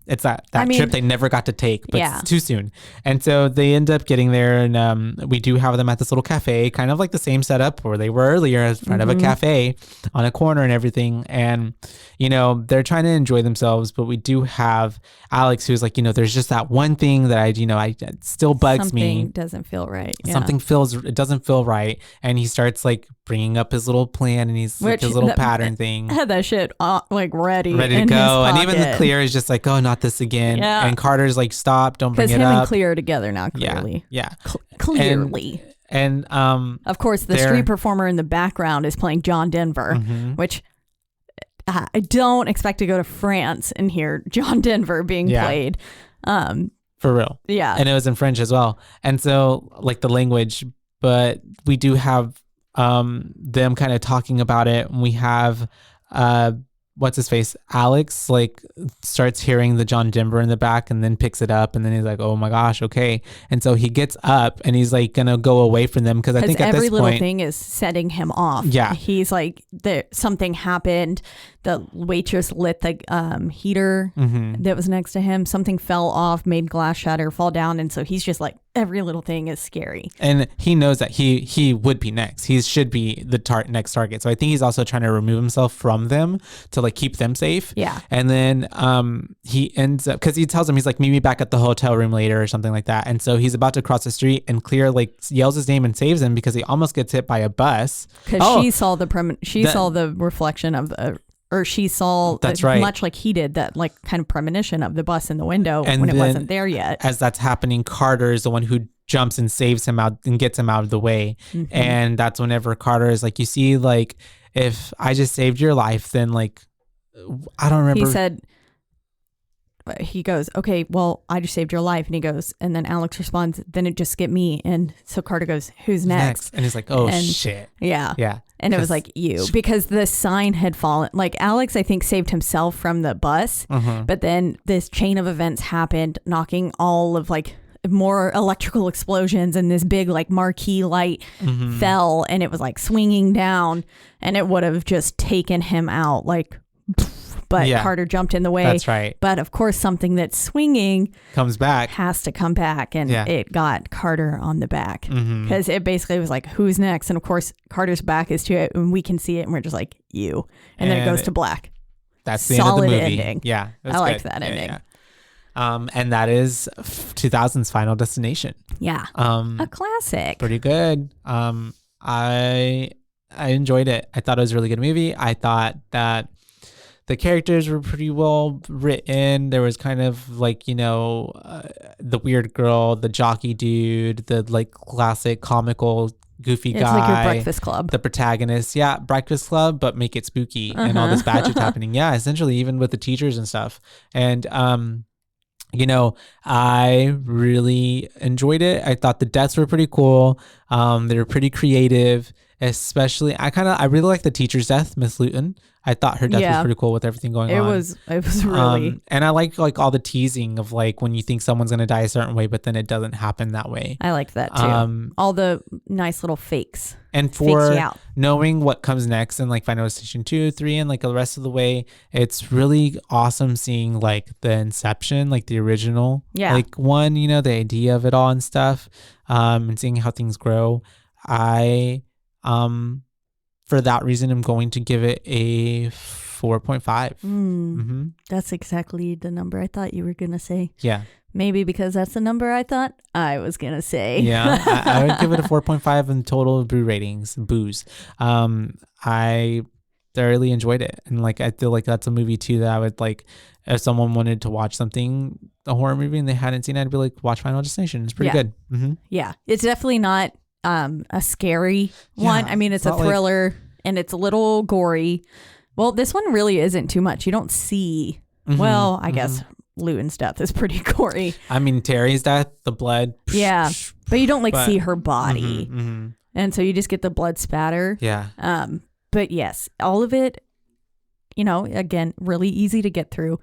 it's that trip they never got to take, but it's too soon. And so they end up getting there, and we do have them at this little cafe, kind of like the same setup where they were earlier, in front of a cafe on a corner and everything. And, they're trying to enjoy themselves, but we do have Alex who's like, there's just that one thing that it still bugs me. Something doesn't feel right. Yeah. It doesn't feel right. And he starts like bringing up his little plan, and he's like his little pattern thing. Had that shit like ready to go. And even the Clear is just like, oh, not this again. Yeah. And Carter's like, stop, don't bring it up. Because him and Clear are together now, clearly. Yeah. Clearly. And of course, the street performer in the background is playing John Denver, which I don't expect to go to France and hear John Denver being played. For real. Yeah. And it was in French as well. And so like the language, but we do have them kind of talking about it. And we have what's his face, Alex, like starts hearing the John Denver in the back, and then picks it up, and then he's like, oh my gosh, okay. And so he gets up and he's like gonna go away from them, because I think at this point every little thing is setting him off. Yeah, he's like, something happened. The waitress lit the heater that was next to him. Something fell off, made glass shatter, fall down, and so he's just like, every little thing is scary. And he knows that he would be next. He should be the next target. So I think he's also trying to remove himself from them to like keep them safe. Yeah. And then he ends up, because he tells him, he's like, meet me back at the hotel room later or something like that. And so he's about to cross the street, and Clear like yells his name and saves him, because he almost gets hit by a bus. Because she saw the reflection of the... Or she saw, much like he did, that like kind of premonition of the bus in the window when it wasn't there yet. As that's happening, Carter is the one who jumps and saves him out and gets him out of the way. And that's whenever Carter is like, you see, like, if I just saved your life, then like, I don't remember. He said, he goes, okay, well, I just saved your life. And he goes, and then Alex responds, then it just skipped me. And so Carter goes, who's next? And he's like, oh, shit. Yeah. Yeah. And it was like, you, because the sign had fallen. Like Alex, I think, saved himself from the bus. But then this chain of events happened, knocking all of like more electrical explosions, and this big like marquee light fell, and it was like swinging down, and it would have just taken him out. Like, but Carter jumped in the way. That's right. But of course, something that's swinging comes back, has to come back, and it got Carter on the back because it basically was like, who's next? And of course, Carter's back is to it, and we can see it, and we're just like, you. And then it goes to black. That's the end of the movie. Ending. Yeah, I liked that ending. And that is 2000's Final Destination. Yeah, a classic. Pretty good. I enjoyed it. I thought it was a really good movie. I thought that the characters were pretty well written. There was kind of like, the weird girl, the jockey dude, the like classic comical goofy guy. It's like your Breakfast Club. The protagonist. Yeah, Breakfast Club, but make it spooky and all this bad shit happening. Yeah, essentially, even with the teachers and stuff. And, I really enjoyed it. I thought the deaths were pretty cool. They were pretty creative. Especially, I really like the teacher's death, Miss Luton. I thought her death was pretty cool with everything going on. It was really. And I like all the teasing of like when you think someone's gonna die a certain way, but then it doesn't happen that way. I like that too. All the nice little fakes. And for knowing what comes next in like Final Destination 2, 3, and like the rest of the way, it's really awesome seeing like the inception, like the original, like one, the idea of it all and stuff, and seeing how things grow. For that reason, I'm going to give it a 4.5. That's exactly the number I thought you were going to say. Yeah. Maybe because that's the number I thought I was going to say. Yeah. I would give it a 4.5 in total boo ratings, booze. I thoroughly enjoyed it. And like, I feel like that's a movie too that I would like, if someone wanted to watch something, a horror movie, and they hadn't seen it, I'd be like, watch Final Destination. It's pretty good. Yeah. It's definitely not a scary one. I mean, it's a thriller and it's a little gory. Well, this one really isn't too much. You don't see, well, I guess Luton's death is pretty gory. I mean, Terry's death, the blood. Yeah. But you don't see her body. And so you just get the blood spatter. Yeah. But yes, all of it, again, really easy to get through.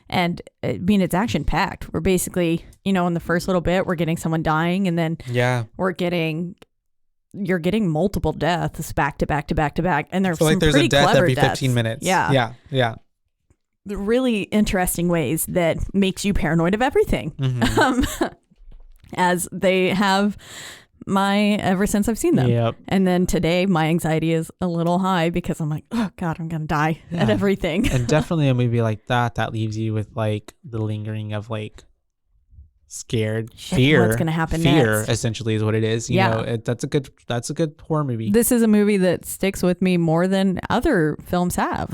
And I mean, it's action packed. We're basically, in the first little bit, we're getting someone dying, and then you're getting multiple deaths back to back to back to back. And there's some there's pretty a death clever every deaths. 15 minutes. Yeah. Yeah. Really interesting ways that makes you paranoid of everything. As they have ever since I've seen them. Yep. And then today my anxiety is a little high because I'm like, oh God, I'm going to die at everything. And definitely a movie like that leaves you with like the lingering of like scared fear. What's going to happen fear next? Essentially is what it is. You know, that's a good horror movie. This is a movie that sticks with me more than other films have.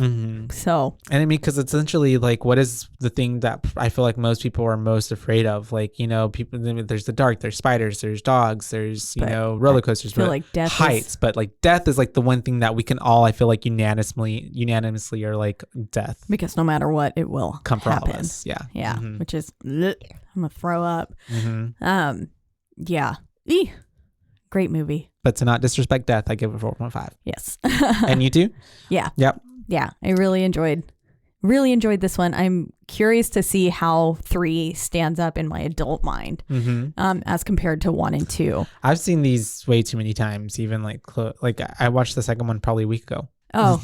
So, and I mean, because essentially, like, what is the thing that I feel like most people are most afraid of? Like, people. There's the dark. There's spiders. There's dogs. There's roller coasters. I feel like death heights. But like death is like the one thing that we can all, I feel like, unanimously are like death, because no matter what, it will come for happen. all of us. Yeah. Which is. I'm gonna throw up. Great movie. But to not disrespect death, I give it 4.5. Yes. And you too? Yeah. Yep. Yeah. I really enjoyed this one. I'm curious to see how 3 stands up in my adult mind, as compared to 1 and 2. I've seen these way too many times. Even like I watched the second one probably a week ago. Oh,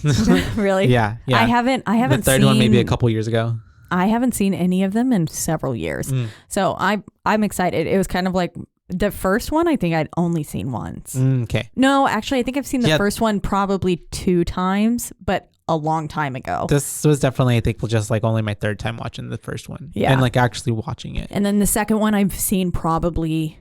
really? Yeah. I haven't. The third one maybe a couple years ago. I haven't seen any of them in several years. So I'm excited. It was kind of like the first one, I think I'd only seen once. Okay. No, actually, I think I've seen the first one probably 2 times, but a long time ago. This was definitely, I think, just like only my 3rd time watching the first one. Yeah. And like actually watching it. And then the second one I've seen probably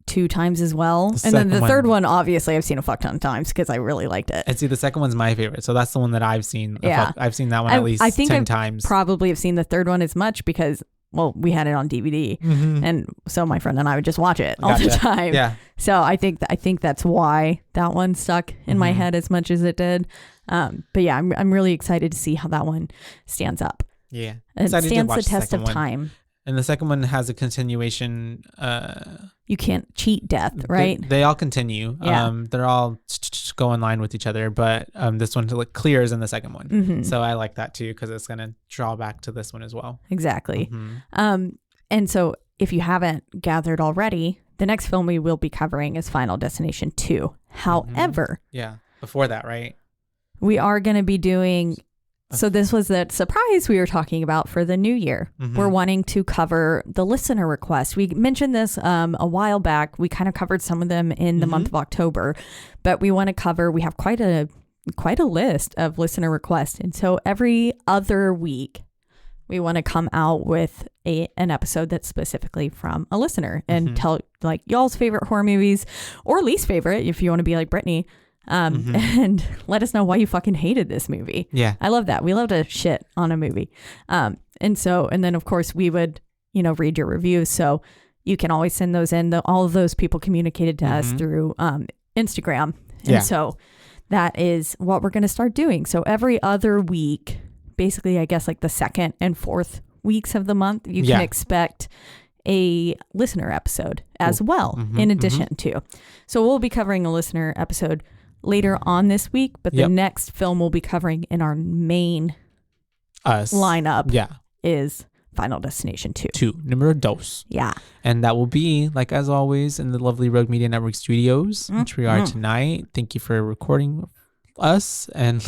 2 times as well. And then the third one, obviously, I've seen a fuck ton of times because I really liked it. And see, the second one's my favorite. So that's the one that I've seen. Yeah. I've seen that one at least 10 times. Probably have seen the third one as much because, well, we had it on DVD. And so my friend and I would just watch it all the time. Yeah. So I think that's why that one stuck in my head as much as it did. But yeah, I'm really excited to see how that one stands up. Yeah. It stands the test of time. And the second one has a continuation. You can't cheat death, right? They all continue. Yeah. They're all go in line with each other, but this one clears in the second one. So I like that too because it's going to draw back to this one as well. Exactly. And so if you haven't gathered already, the next film we will be covering is Final Destination 2. However, yeah, before that, right? We are going to be doing So this was that surprise we were talking about for the new year. We're wanting to cover the listener requests. We mentioned this a while back. We kind of covered some of them in the month of October, but we want to cover, we have quite a list of listener requests. And so every other week, we want to come out with an episode that's specifically from a listener and tell like y'all's favorite horror movies or least favorite, if you want to be like Brittany. And let us know why you fucking hated this movie. Yeah. I love that. We love to shit on a movie. And then of course we would, read your reviews. So you can always send those in. All of those people communicated to us through Instagram. And so that is what we're going to start doing. So every other week, basically, I guess like the second and fourth weeks of the month, you can expect a listener episode as well, in addition to. So we'll be covering a listener episode later on this week, but the next film we'll be covering in our main lineup is Final Destination 2. Numero dos. Yeah. And that will be, like as always, in the lovely Rogue Media Network studios, which we are tonight. Thank you for recording us and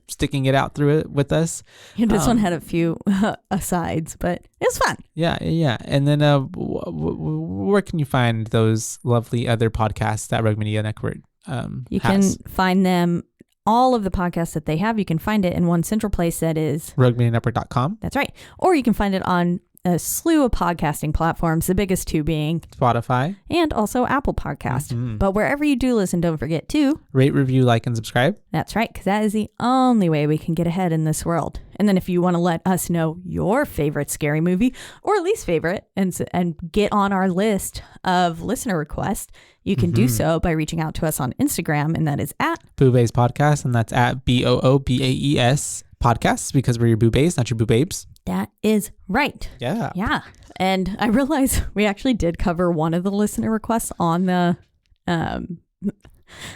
sticking it out through it with us. This one had a few asides, but it was fun. Yeah. And then where can you find those lovely other podcasts that Rogue Media Network You can find them, all of the podcasts that they have, you can find it in one central place that is RogueMediaNetwork.com. That's right. Or you can find it on a slew of podcasting platforms, the biggest two being Spotify and also Apple Podcast. But wherever you do listen, don't forget to rate, review, like, and subscribe. That's right, because that is the only way we can get ahead in this world. And then if you want to let us know your favorite scary movie or least favorite and get on our list of listener requests, you can do so by reaching out to us on Instagram, and that is at BooBaes Podcast, and that's at BOOBAES Podcasts, because we're your BooBaes, not your BooBabes. That is right. Yeah. Yeah. And I realized we actually did cover one of the listener requests on the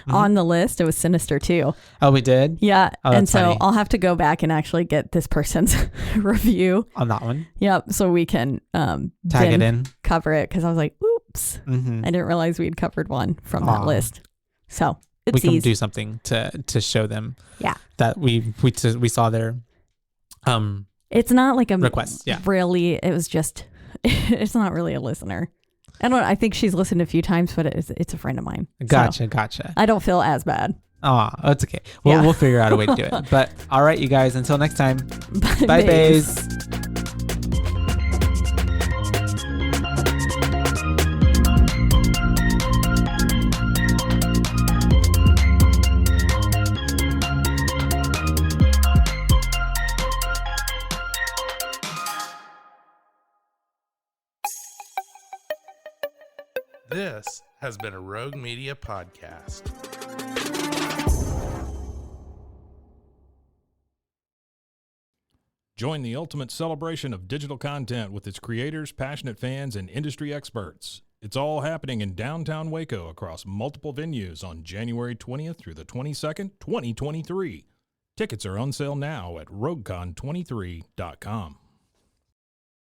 on the list. It was Sinister 2. Oh, we did? Yeah. Oh, and so funny. I'll have to go back and actually get this person's review On that one. Yep. So we can Tag it in. cover it, because I was like, oops. I didn't realize we'd covered one from that list. So we can do something to show them that we saw their it's not like a request. Yeah. Really, it was just, it's not really a listener. I think she's listened a few times, but it's a friend of mine. Gotcha. I don't feel as bad. Oh, that's okay. We'll figure out a way to do it. But all right, you guys, until next time. Bye, bays. This has been a Rogue Media podcast. Join the ultimate celebration of digital content with its creators, passionate fans, and industry experts. It's all happening in downtown Waco across multiple venues on January 20th through the 22nd, 2023. Tickets are on sale now at RogueCon23.com.